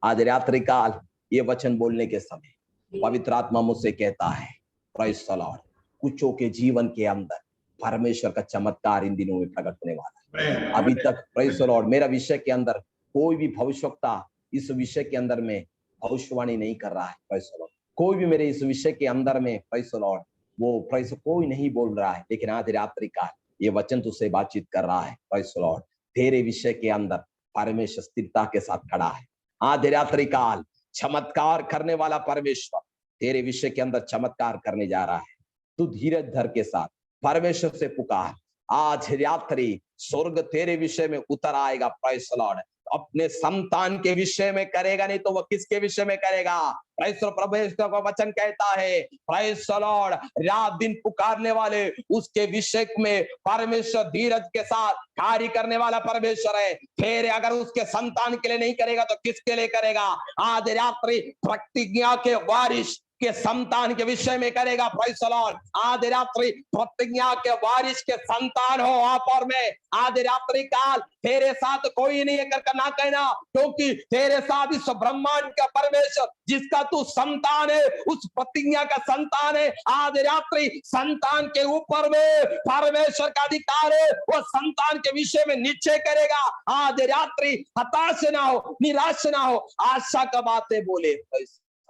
Speaker 2: आज रात्रि काल ये वचन बोलने के समय पवित्र आत्मा मुझसे कहता है, प्रेज़ द लॉर्ड, कुछों के जीवन के अंदर परमेश्वर का चमत्कार इन दिनों में प्रकट होने वाला है। अभी तक प्रेज़ द लॉर्ड मेरा विषय के अंदर कोई भी भविष्यवक्ता इस विषय के अंदर में भविष्यवाणी नहीं कर रहा है। प्रेज़ द लॉर्ड कोई भी मेरे इस विषय के अंदर में प्रेज़ द लॉर्ड वो प्रेज़ कोई नहीं बोल रहा है, लेकिन आज रात्रि काल ये वचन तुझसे बातचीत कर रहा है। प्रेज़ द लॉर्ड तेरे विषय के अंदर परमेश्वर स्थिरता के साथ खड़ा है। आज रात्रि काल चमत्कार करने वाला परमेश्वर तेरे विषय के अंदर चमत्कार करने जा रहा है। तू धीरज धर के साथ परमेश्वर से पुकार। आज रात्रि स्वर्ग तेरे विषय में उतर आएगा। प्रेज़ द लॉर्ड अपने संतान के विषय में करेगा, नहीं तो वह किसके विषय में करेगा? परमेश्वर का वचन कहता है, प्रेज़ द लॉर्ड, रात दिन पुकारने वाले उसके विषय में परमेश्वर धीरज के साथ कार्य करने वाला परमेश्वर है। फिर अगर उसके संतान के लिए नहीं करेगा तो किसके लिए करेगा? आज रात्रि प्रतिज्ञा के वारिस के संतान के विषय में करेगा। प्रेज़ द लॉर्ड, आज रात्रि प्रतिज्ञा के वारिस के संतान हो आप और मैं। आज रात्रि काल तेरे साथ कोई नहीं है कर ना कहना, क्योंकि तेरे साथ इस ब्रह्मांड का परमेश्वर जिसका तू संतान है, उस प्रतिज्ञा का संतान है। आज रात्रि संतान के ऊपर में परमेश्वर का अधिकार है, वो संतान के विषय में निश्चय करेगा। आज रात्रि हताश ना हो, निराश ना हो, आशा का बातें बोले।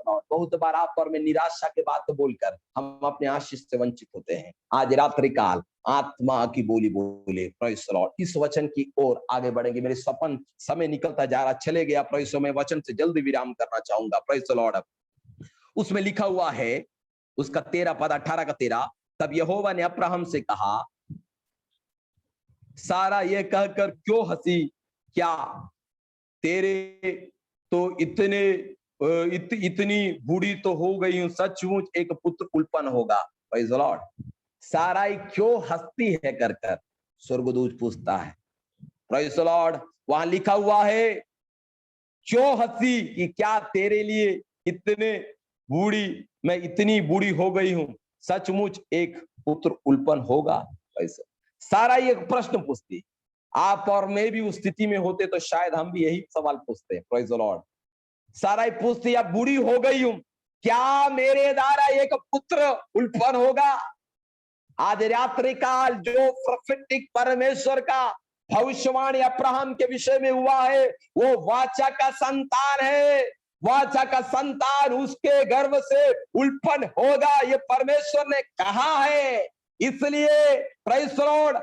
Speaker 2: बहुत बार आप और मैं निराशा के बात बोलकर हम अपने आशीष से वंचित होते हैं। आज रात्रि काल आत्मा की बोली बोले। प्रेज़ द लॉर्ड, इस वचन की ओर आगे बढ़ेंगे। मेरे सपन समय निकलता जा रहा, चले गया। प्रेज़, मैं वचन से जल्दी विराम करना चाहूंगा। प्रेज़ द लॉर्ड, उसमें लिखा हुआ है, उसका 13 पद 18 का 13, तब यहोवा ने अब्राहम से कहा, सारा ये कहकर क्यों हंसी? क्या तेरे तो इतनी बूढ़ी तो हो गई हूं, सचमुच एक पुत्र उत्पन्न होगा। प्रेज़ द लॉर्ड, साराई क्यों हंसती है कर कर स्वर्गदूत पूछता है। प्रेज़ द लॉर्ड, वहां लिखा हुआ है क्यों हंसी, कि क्या तेरे लिए मैं इतनी बूढ़ी हो गई हूं, सचमुच एक पुत्र उत्पन्न होगा। सारा ये प्रश्न पूछती। आप और मैं भी उस स्थिति में होते तो शायद हम भी यही सवाल पूछते हैं। प्रेज़ द लॉर्ड, सारा पूछती, अब बूढ़ी हो गई हूं, क्या मेरे द्वारा एक पुत्र उत्पन्न होगा? आज रात्रि काल जो प्रोफेटिक परमेश्वर का भविष्यवाणी अब्राहम के विषय में हुआ है, वो वाचा का संतान है। वाचा का संतान उसके गर्भ से उत्पन्न होगा, ये परमेश्वर ने कहा है। इसलिए प्रेज़ द लॉर्ड,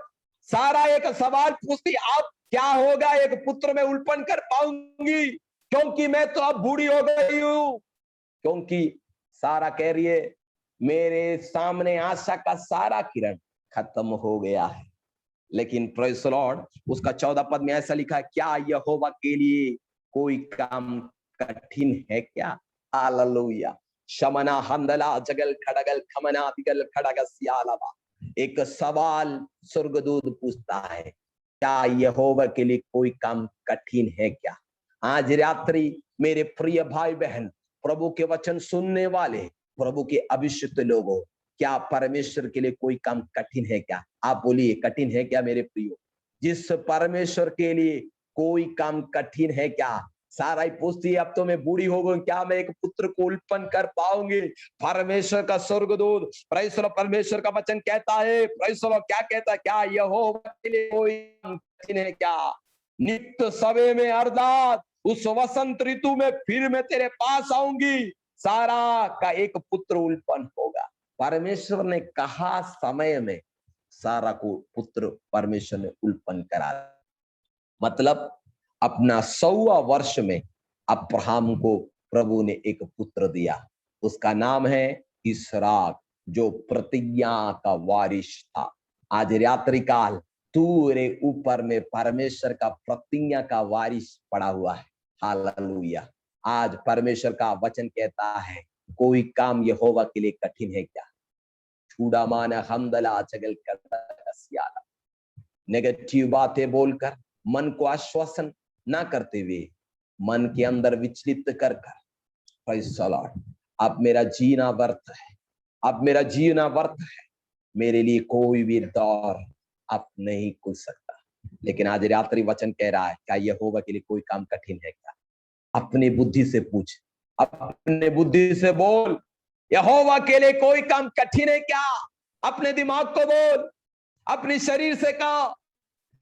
Speaker 2: सारा एक सवाल पूछती, अब क्या होगा? एक पुत्र में उत्पन्न कर पाऊंगी, क्योंकि मैं तो अब बूढ़ी हो गई हूं। क्योंकि सारा कह रही है, मेरे सामने आशा का सारा किरण खत्म हो गया है। लेकिन प्रेज़ द लॉर्ड, उसका 14 पद में ऐसा लिखा है, क्या यहोवा के लिए कोई काम कठिन है क्या? हालेलुया। शमना हंदला जगल खड़गल खमना दिगल खड़ग सियालवा। एक सवाल स्वर्गदूत पूछता है, क्या यहोवा के लिए कोई काम कठिन है क्या? आज रात्रि मेरे प्रिय भाई बहन, प्रभु के वचन सुनने वाले, प्रभु के अभिषिक्त लोगों, क्या परमेश्वर के लिए कोई काम कठिन है क्या? आप बोलिए, कठिन है क्या मेरे प्रियो? जिस परमेश्वर के लिए कोई काम कठिन है क्या? सारा ही पूछती है, अब तो मैं बूढ़ी हो गई, क्या मैं एक पुत्र को उत्पन्न कर पाऊंगी? परमेश्वर का स्वर्गदूत, प्रेज़ द लॉर्ड, परमेश्वर का वचन कहता है, प्रेज़ द लॉर्ड, क्या कहता है? क्या यहोवा के लिए कोई काम कठिन है क्या? नित्य समय में अर्थात उस वसंत ऋतु में फिर मैं तेरे पास आऊंगी, सारा का एक पुत्र उत्पन्न होगा। परमेश्वर ने कहा समय में सारा को पुत्र परमेश्वर ने उत्पन्न करा। मतलब अपना 100वां वर्ष में अब्राहम को प्रभु ने एक पुत्र दिया, उसका नाम है इसहाक, जो प्रतिज्ञा का वारिस था। आज रात्रि काल तेरे ऊपर में परमेश्वर का प्रतिज्ञा का वारिस पड़ा हुआ है। हालेलुया। आज परमेश्वर का वचन कहता है, कोई काम यहोवा के लिए कठिन है क्या? छूड़ा मान हमदला चगल कर नेगेटिव बातें बोलकर मन को आश्वासन ना करते हुए मन के अंदर विचलित कर प्रेज़ द लॉर्ड, अब मेरा जीना व्यर्थ है, अब मेरा जीना व्यर्थ है, मेरे लिए कोई भी दौर अब नहीं खुल सकता। लेकिन आज रात्रि वचन कह रहा है, क्या यहोवा के लिए कोई काम कठिन है क्या? अपनी बुद्धि से पूछ, अपने बुद्धि से बोल, यहोवा के लिए कोई काम कठिन है क्या? अपने दिमाग को बोल, अपने शरीर से कहा,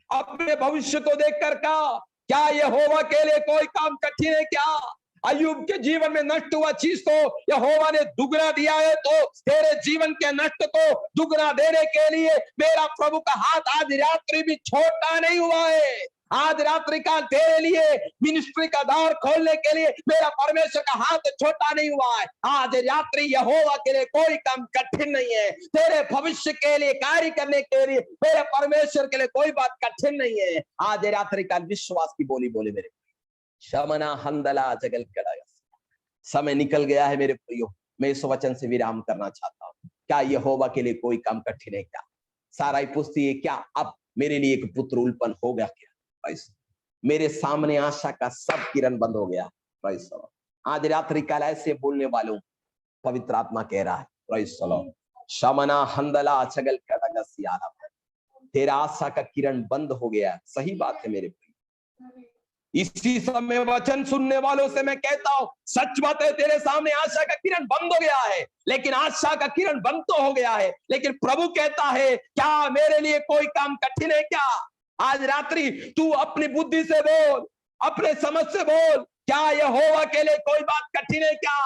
Speaker 2: अपने भविष्य को देखकर कहा, क्या यहोवा के लिए कोई काम कठिन है क्या? अय्यूब के जीवन में नष्ट हुआ चीज तो यहोवा ने दुगना दिया है, तो तेरे जीवन के नष्ट को दुगना देने के लिए मेरा प्रभु का हाथ आज रात्रि भी छोटा नहीं हुआ है। आज रात्रि का तेरे लिए मिनिस्ट्री का द्वार खोलने के लिए मेरा परमेश्वर का हाथ छोटा नहीं हुआ है। आज रात्रि यहोवा के लिए कोई काम कठिन नहीं है। तेरे भविष्य के लिए कार्य करने के लिए मेरे परमेश्वर के लिए कोई बात कठिन नहीं है। आज रात्रि का विश्वास की बोली बोले मेरे शमना हंदला जगल कड़ा। समय निकल गया है मेरे प्रियो, मैं इस वचन से विराम करना चाहता हूँ। क्या यहोवा के लिए कोई काम कठिन है क्या? साराई पूछती है, क्या अब मेरे लिए एक पुत्र उत्पन्न हो गया क्या? मेरे सामने आशा का सब किरण बंद हो गया। आज रात्रि काल ऐसे बोलने वालों पवित्र आत्मा कह रहा है, शमना हंदला चगल कड़ा सियारा, तेरा आशा का किरण बंद हो गया। सही बात है मेरे प्रिय। इसी समय वचन सुनने वालों से मैं कहता हूं, सच बात है, तेरे सामने आशा का किरण बंद हो गया है, लेकिन आशा का किरण बंद तो हो गया है, लेकिन प्रभु कहता है, क्या मेरे लिए कोई काम कठिन है क्या? आज रात्रि तू अपनी बुद्धि से बोल, अपने समझ से बोल, क्या यहोवा के लिए कोई बात कठिन है क्या?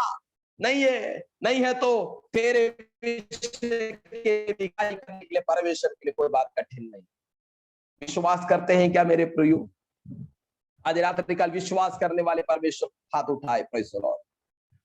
Speaker 2: नहीं है, नहीं है तो तेरे परमेश्वर के लिए कोई बात कठिन नहीं। विश्वास करते हैं क्या मेरे प्रियो? आज रात्रि काल विश्वास करने वाले परमेश्वर हाथ उठाए। Praise the Lord.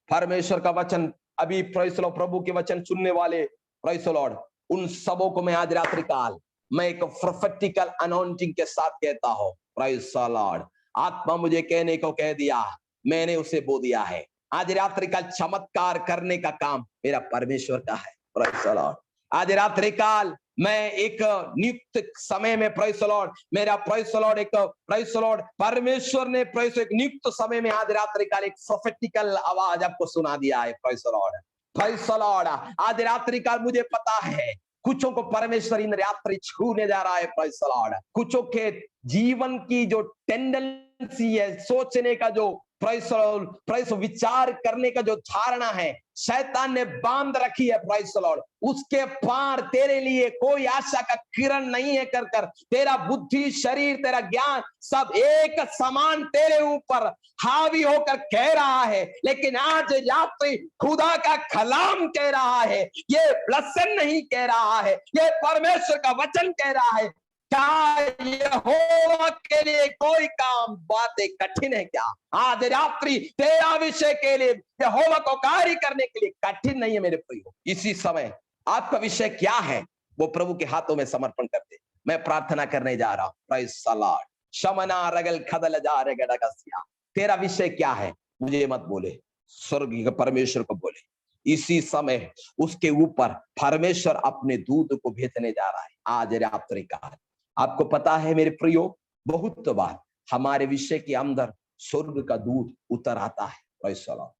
Speaker 2: परमेश्वर का वचन अभी प्रेज़ द लॉर्ड, प्रभु के वचन सुनने वाले प्रेज़ द लॉर्ड, उन सबों को मैं आज रात्रि काल मैं एक प्रोफेटिकल अनॉइंटिंग के साथ कहता हूं, प्रेज़ द लॉर्ड। आत्मा मुझे कहने को कह दिया, मैंने उसे बो दिया है। आज रात्रि काल चमत्कार करने का काम मेरा परमेश्वर का है। Praise the Lord. आज रात्रि काल मैं एक नियुक्त समय में प्रेज़ द लॉर्ड, मेरा प्रेज़ द लॉर्ड, एक प्रेज़ द लॉर्ड, परमेश्वर ने प्रेज़ एक नियुक्त समय में आज रात्रि काल एक प्रोफेटिकल आवाज आपको सुना दिया है। Praise the lord, praise the Lord. आज रात्रि काल मुझे पता है कुछों को परमेश्वर इन रात्रि छूने जा रहा है। Praise the Lord. कुछों के जीवन की जो टेंडेंसी है, सोचने का जो प्रेज़ विचार करने का जो धारणा है, शैतान ने बांध रखी है। Praise the Lord. उसके पार तेरे लिए कोई आशा का किरण नहीं है। कर तेरा बुद्धि, शरीर, तेरा ज्ञान सब एक समान तेरे ऊपर हावी होकर कह रहा है, लेकिन आज रात्रि खुदा का कलाम कह रहा है, ये ब्लेसिंग नहीं कह रहा है, ये परमेश्वर का वचन कह रहा है, क्या यहोवा के लिए कोई काम बातें कठिन है क्या? आज रात्रि तेरा विषय के लिए यहोवा को कार्य करने के लिए कठिन नहीं है मेरे प्रियो। इसी समय आपका विषय क्या है वो प्रभु के हाथों में समर्पण करते मैं प्रार्थना करने जा रहा हूं। Praise the lord. शमना रगल खदल जा रेगडगसिया, तेरा विषय क्या है मुझे मत बोले, स्वर्ग के परमेश्वर को बोले। इसी समय उसके ऊपर परमेश्वर अपने दूत को भेजने जा रहा है आज रात्रि काल। आपको पता है मेरे प्रियो, बहुत बार हमारे विषय के अंदर स्वर्ग का दूत उतर आता है। Praise the Lord.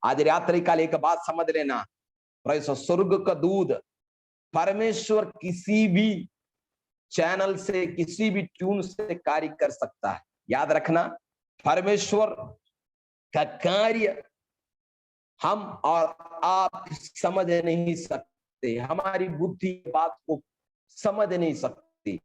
Speaker 2: आज रात्रि काल एक बात समझ लेना, प्रेज़, स्वर्ग का दूत परमेश्वर किसी भी चैनल से, किसी भी ट्यून से कार्य कर सकता है। याद रखना, परमेश्वर का कार्य हम और आप समझ नहीं सकते, हमारी बुद्धि बात को समझ नहीं सकती,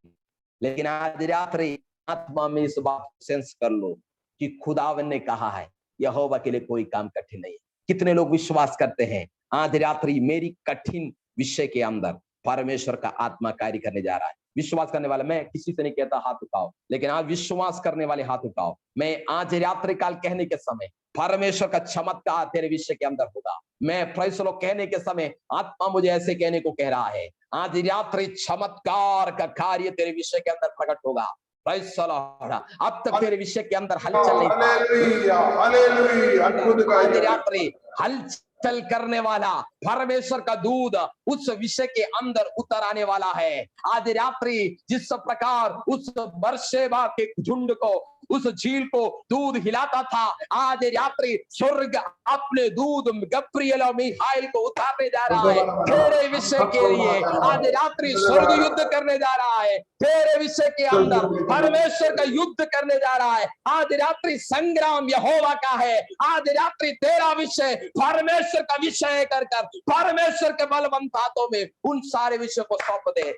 Speaker 2: लेकिन आज रात्रि आत्मा में इस बात को सेंस कर लो कि खुदावन ने कहा है यहोवा के लिए कोई काम कठिन नहीं है। कितने लोग विश्वास करते हैं आज रात्रि मेरी कठिन विषय के अंदर परमेश्वर का आत्मा कार्य करने जा रहा है? विश्वास करने वाला, मैं किसी से नहीं कहता हाथ उठाओ, लेकिन आज विश्वास करने वाले हाथ उठाओ। मैं आज रात्रि काल कहने के समय परमेश्वर का चमत्कार तेरे विषय के अंदर होगा। मैं प्रेज़ द लॉर्ड कहने के समय आत्मा मुझे ऐसे कहने को कह रहा है, आज रात्रि चमत्कार का कार्य तेरे विषय के अंदर प्रकट होगा। Praise the Lord. अब तक तेरे विषय के अंदर हलचल नहीं था,
Speaker 1: हालेलुया, हालेलुया।
Speaker 2: आज रात्रि हलचल करने वाला परमेश्वर का दूध उस विषय के अंदर उतर आने वाला है। आज रात्रि जिस प्रकार उस बर्शेबा के झुंड को, उस झील को दूध हिलाता था, आज रात्रि स्वर्ग अपने दूध गब्रिएल और मिखाइल को उतारने जा रहा है तेरे विषय के लिए। आज रात्रि स्वर्ग युद्ध करने जा रहा है तेरे विषय के अंदर, परमेश्वर का युद्ध करने जा रहा है। आज रात्रि संग्राम यहोवा का है। आज रात्रि तेरा विषय परमेश्वर का विषय कर परमेश्वर के बलवंत हाथों में उन सारे विषय को सौंप दे।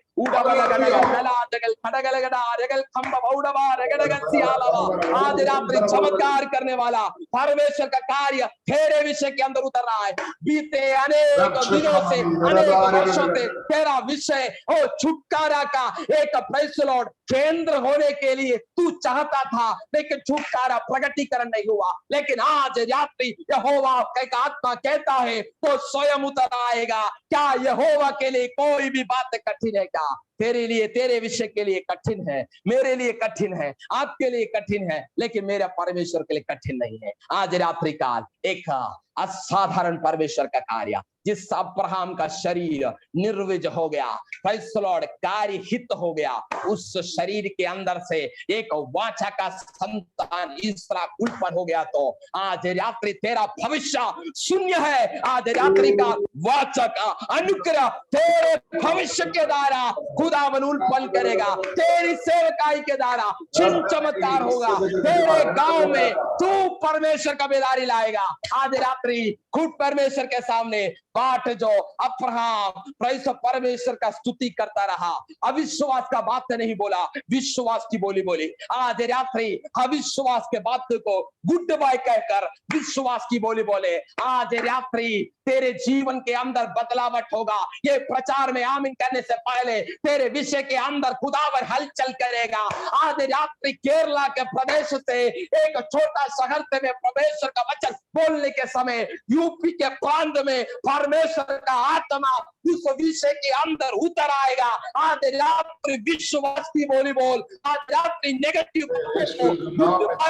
Speaker 2: आज रात्रि चमत्कार करने वाला परमेश्वर का कार्य तेरे विषय के अंदर उतर रहा है। बीते अनेक दिनों से, अनेक वर्षों से तेरा विषय और छुटकारा का एक प्रेज़ द लॉर्ड केंद्र होने के लिए तू चाहता था, लेकिन छुटकारा प्रकटीकरण नहीं हुआ। लेकिन आज रात्रि यहोवा का आत्मा कहता है तो स्वयं उतर आएगा। क्या यहोवा के लिए कोई भी बात कठिन है क्या? तेरे लिए, तेरे विषय के लिए कठिन है, मेरे लिए कठिन है, आपके लिए कठिन है, लेकिन मेरा परमेश्वर के लिए कठिन नहीं है। आज रात्रि काल एक असाधारण परमेश्वर का कार्य, जिस अब्राहम का शरीर निर्विज हो गया, प्रेज़ द लॉर्ड, कार्य हित हो गया, उस शरीर के अंदर से एक वाचा का संतान इसराइल उत्पन्न हो गया। तो आज रात्रि तेरा भविष्य शून्य है। आज रात्रि का वाचा का अनुग्रह तेरे भविष्य के द्वारा खुदावन उत्पन्न करेगा, तेरी सेवकाई के द्वारा चिन्ह चमत्कार होगा, तेरे गांव में तू परमेश्वर का बेदारी लाएगा। आज रात्रि खुद परमेश्वर के सामने बाट जो अब्राहम परमेश्वर का स्तुति करता रहा, अविश्वास का बात नहीं बोला, विश्वास की बोली बोली। आज रात्रि अविश्वास के बात को गुड बाय कहकर विश्वास की बोली बोले। आज रात्रि तेरे जीवन के अंदर बदलावट होगा। ये प्रचार में आमीन करने से पहले तेरे विषय के अंदर खुदावर हलचल करेगा। आज रात्रि केरला के प्रदेश से एक छोटा शहर से में परमेश्वर का वचन बोलने के समय यूपी के प्रांत में परमेश्वर का आत्मा उस विषय के अंदर उतर आएगा। आज रात्रि विश्वास की बोली बोल, आज रात्रि नेगेटिव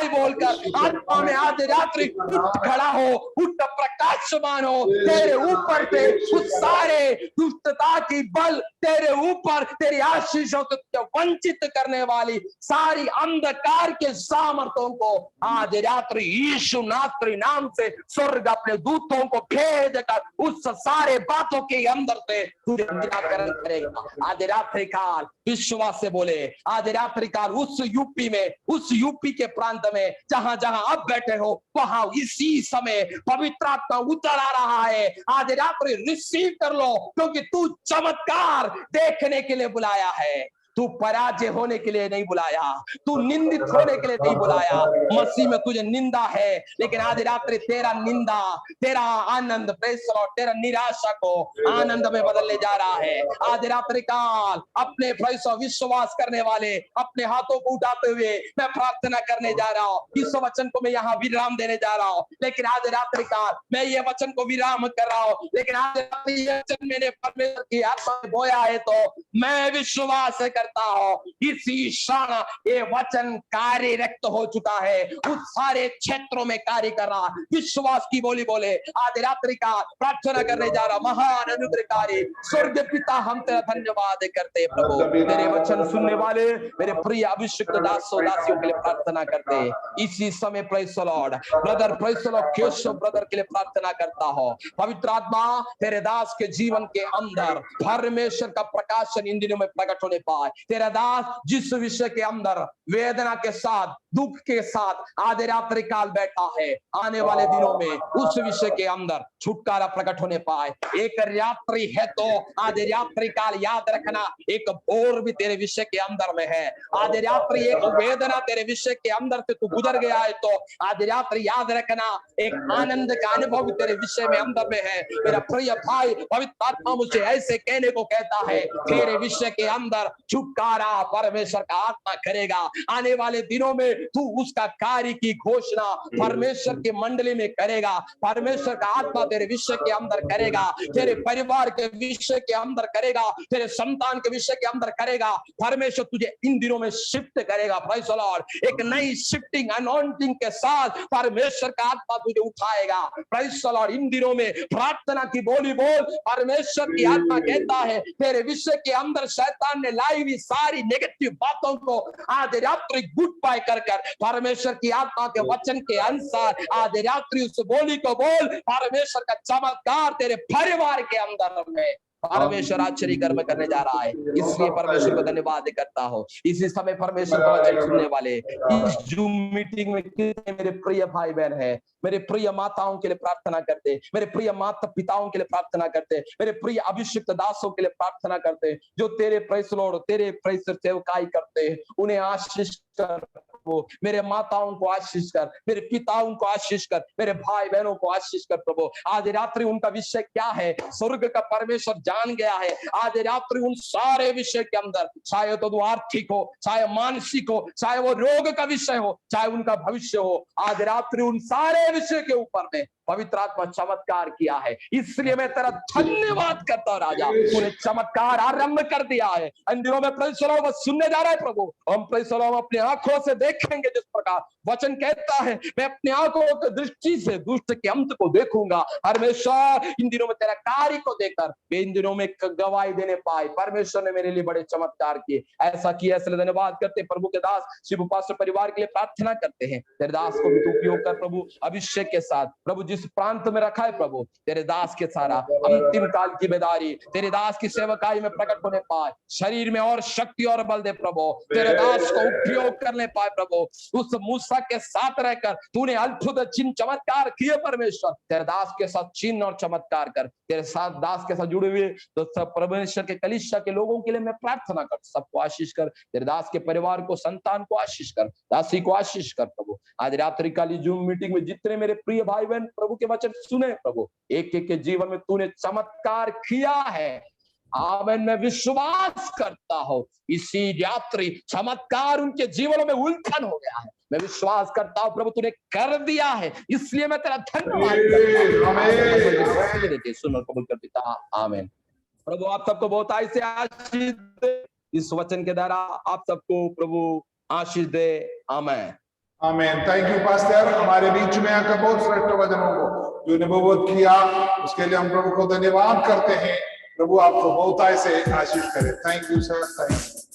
Speaker 2: बोलकर आत्मा में आज रात्रि उठ खड़ा हो, उठ प्रकाशमान हो। तेरे ऊपर पे उस सारे दुष्टता की बल तेरे ऊपर, तेरी आशीषों को वंचित करने वाली सारी अंधकार के सामर्थ्यों को आज रात्रि यीशु नाम से स्वर्ग अपने दूतों को भेज कर उस सारे बातों के अंदर से तुझे निराकरण करेगा। आज रात्रि काल विश्वास से बोले, आज रात्रि काल उस यूपी में, उस यूपी के प्रांत में जहां जहां आप बैठे हो वहां इसी समय पवित्र आत्मा उतर आ रहा है। आज रात्रि रिसीव कर लो, क्योंकि तू चमत्कार देखने के लिए बुलाया है। तू पराजय होने के लिए नहीं बुलाया, तू निंदित होने के लिए नहीं बुलाया। मसीह में तुझे निंदा है, लेकिन आज रात्रि तेरा निंदा, तेरा आनंद, तेरा निराशा को आनंद में बदलने जा रहा है। आज रात्रि काल अपने विश्वास करने वाले अपने हाथों को उठाते हुए मैं प्रार्थना करने जा रहा हूँ। इस वचन को मैं यहाँ विराम देने जा रहा हूँ, लेकिन आज रात्रि काल मैं ये वचन को विराम कर रहा हूँ। लेकिन आज रात्रि ये वचन मैंने परमेश्वर की आत्मा में बोया है, तो मैं विश्वास करता हूं इसी क्षण ये वचन कार्यरत हो चुका है, उस सारे क्षेत्रों में कार्य कर रहा। विश्वास की बोली बोले, आज रात्रि का प्रार्थना करने जा रहा। महान अनुग्रहकारी स्वर्ग पिता, हम तेरा धन्यवाद करते प्रभु, तेरे वचन सुनने वाले मेरे प्रिय अभिषिक्त दासों दासियों के लिए प्रार्थना करते इसी समय। Praise the Lord brother, praise the Lord Keshav brother के लिए प्रार्थना करता हो। पवित्र आत्मा तेरे दास के जीवन के अंदर परमेश्वर का प्रकाशन इन दिनों में प्रकट होने पाए। तेरा दास जिस विषय के अंदर वेदना के साथ, दुख के साथ आज रात्रि काल बैठा है, आने वाले दिनों में उस विषय के अंदर छुटकारा प्रकट होने पाए। एक रात्रि है तो आज रात्रि काल याद रखना, एक भोर भी तेरे विषय के अंदर में है। आज रात्रि एक वेदना तेरे विषय के अंदर से तू गुजर गया है, तो आज रात्रि याद रखना एक आनंद का अनुभव भी तेरे विषय में अंदर में है। मेरा प्रिय भाई, पवित्र आत्मा मुझे ऐसे कहने को कहता है, तेरे विषय के अंदर छुटकारा परमेश्वर का आत्मा करेगा। आने वाले दिनों में तू उसका कार्य की घोषणा परमेश्वर की मंडली में करेगा। परमेश्वर का आत्मा तेरे विषय के अंदर करेगा, तेरे परिवार के विषय के अंदर करेगा, तेरे संतान के विषय के अंदर करेगा। परमेश्वर तुझे इन दिनों में शिफ्ट करेगा। प्रेज़ द लॉर्ड, एक नई शिफ्टिंग अनॉइंटिंग के साथ परमेश्वर का आत्मा तुझे उठाएगा। प्रेज़ द लॉर्ड, इन दिनों में प्रार्थना की बोली बोल, परमेश्वर की आत्मा कहता है तेरे विषय के अंदर शैतान ने लाई हुई सारी नेगेटिव बातों को आज रात्रि गुड बाय कर परमेश्वर की आत्मा के वचन के अनुसार आज रात्रि उस बोली को बोल। परमेश्वर का चमत्कार तेरे परिवार के अंदर में परमेश्वर आश्चर्य कर्म करने जा रहा है, इसलिए परमेश्वर को धन्यवाद करता हो। इसी समय परमेश्वर का वचन सुनने वाले इस जूम मीटिंग में कितने मेरे प्रिय भाई बहन है, मेरे प्रिय माताओं के लिए प्रार्थना करते, मेरे प्रिय माता पिताओं के लिए प्रार्थना करते, मेरे प्रिय अभिषिक्त दासों के लिए प्रार्थना करते, जो तेरे प्रेस लॉर्ड तेरे प्रेस सेवकाई करते, उन्हें आशीष कर। मेरे माताओं को आशीष कर, मेरे पिताओं को आशीष कर, मेरे भाई बहनों को आशीष कर प्रभु। आज रात्रि उनका विषय क्या है स्वर्ग का परमेश्वर जान गया है। आज रात्रि उन सारे विषय के अंदर, चाहे तो वो आर्थिक हो, चाहे मानसिक हो, चाहे वो रोग का विषय हो, चाहे उनका भविष्य हो, आज रात्रि उन सारे विषय के ऊपर में पवित्र आत्मा चमत्कार किया है, इसलिए मैं तेरा धन्यवाद करता हूं राजा। तूने चमत्कार आरंभ कर दिया है, इन दिनों में प्रभु वो सुनने जा रहा है प्रभु। हम प्रभु अपने आंखों से देखेंगे, जिस प्रकार वचन कहता है मैं अपने आंखों की दृष्टि से दुष्ट के अंत को देखूंगा। हमेशा इन दिनों में तेरा कार्य को देखकर वे इन दिनों में गवाही देने पाए। परमेश्वर ने मेरे लिए बड़े चमत्कार किए, ऐसा किया, इसलिए धन्यवाद करते। प्रभु के दास शिव पास्टर परिवार के लिए प्रार्थना करते हैं, तेरे दास को भी तू उपयोग कर प्रभु, अभिषेक के साथ प्रभु, जिस प्रांत में रखा है प्रभु, तेरे दास के सारा अंतिम काल की बेदारी तेरे दास की सेवकाई में प्रकट होने पाए, शरीर में और शक्ति और बल दे प्रभु, तेरे दास को उपयोग करने पाए प्रभु। उस मूसा के साथ रहकर तूने अद्भुत चिन्ह चमत्कार किए परमेश्वर, तेरे दास के साथ चिन्ह और चमत्कार कर, तेरे साथ दास के साथ जुड़े हुए तो सब परमेश्वर के कलीसिया के लोगों के लिए मैं प्रार्थना कर, सबको आशीष कर, तेरे दास के परिवार को, संतान को आशीष कर, दासी को आशीष कर प्रभु। आज रात्रि काली जूम मीटिंग में जितने मेरे प्रिय भाई बहन प्रभु के वचन सुने प्रभु, एक एक के जीवन में तूने चमत्कार किया है। आमीन, मैं विश्वास करता हूं इसी रात्रि चमत्कार उनके जीवनों में उल्थन हो गया है। मैं विश्वास करता हूं प्रभु तूने कर दिया है, इसलिए मैं तेरा धन्यवाद करता हूं। सुनो कबूल कर पिता, आमीन। प्रभु आप सबको बहुत आशीष आशीष दे, इस वचन के द्वारा आप सबको प्रभु आशीष दे, आमीन
Speaker 1: आमीन। थैंक यू पास्टर, हमारे बीच में आकर बहुत श्रेष्ठ वचनों को जो नबूवत किया, उसके लिए हम प्रभु को धन्यवाद करते हैं। प्रभु आपको बहुत ऐसे आशीष करे। Thank you sir, thank you.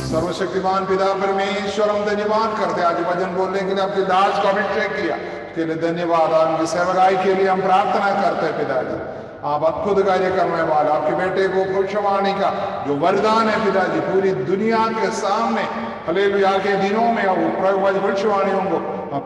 Speaker 1: सर्वशक्तिमान पिता परमेश्वर, हम धन्यवाद करते हैं आज वचन बोलने के लिए आपके दास को अभिषेक किया, उसके लिए धन्यवाद। आपकी सेवकाई के लिए हम प्रार्थना करते हैं पिताजी, आप अद्भुत कार्य करने वाला आपके बेटे को भविष्यवाणी का जो वरदान है पिताजी, पूरी दुनिया के सामने हालेलुया के दिनों में वो भविष्यवाणियों को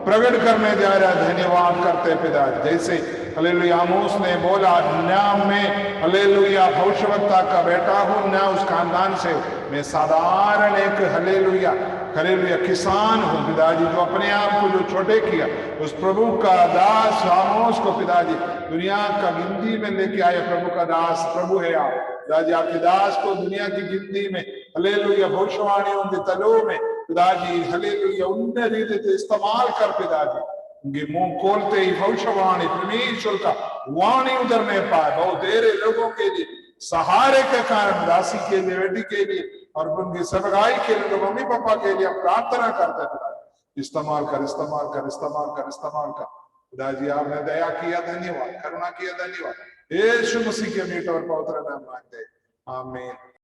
Speaker 1: प्रकट करने जा रहा है। धन्यवाद करते हैं पिताजी, जैसे हालेलुया आमोस ने बोला, न मैं हालेलुया भविष्यवक्ता का बेटा हूं, न उस खानदान से, मैं साधारण एक हालेलुया हालेलुया किसान हूं पिताजी, जो अपने आप को जो छोटे किया, उस प्रभु का दास आमोस को पिताजी दुनिया का गिनती में लेके आए। प्रभु का दास प्रभु है आप पिताजी, आपके दास को दुनिया की गिनती में हालेलुया भविष्यवाणियों के तलों में पिताजी हालेलुया उनने रीति इस्तेमाल कर पिताजी, उनके मुंह खोलते ही भविष्यवाणी परमेश्वर का वाणी उधरने पाए। बहुत देर लोगों के लिए सहारे के कारण, दासी के लिए, बेटी के लिए और उनकी सेवकाई के लिए, मम्मी पापा के लिए प्रार्थना करते पिताजी। इस्तेमाल कर, इस्तेमाल कर, इस्तेमाल कर, इस्तेमाल कर पिताजी। आपने दया किया, धन्यवाद, करुणा किया, धन्यवाद। यीशु मसीह के मीठे और पवित्र नाम मांगते, आमीन।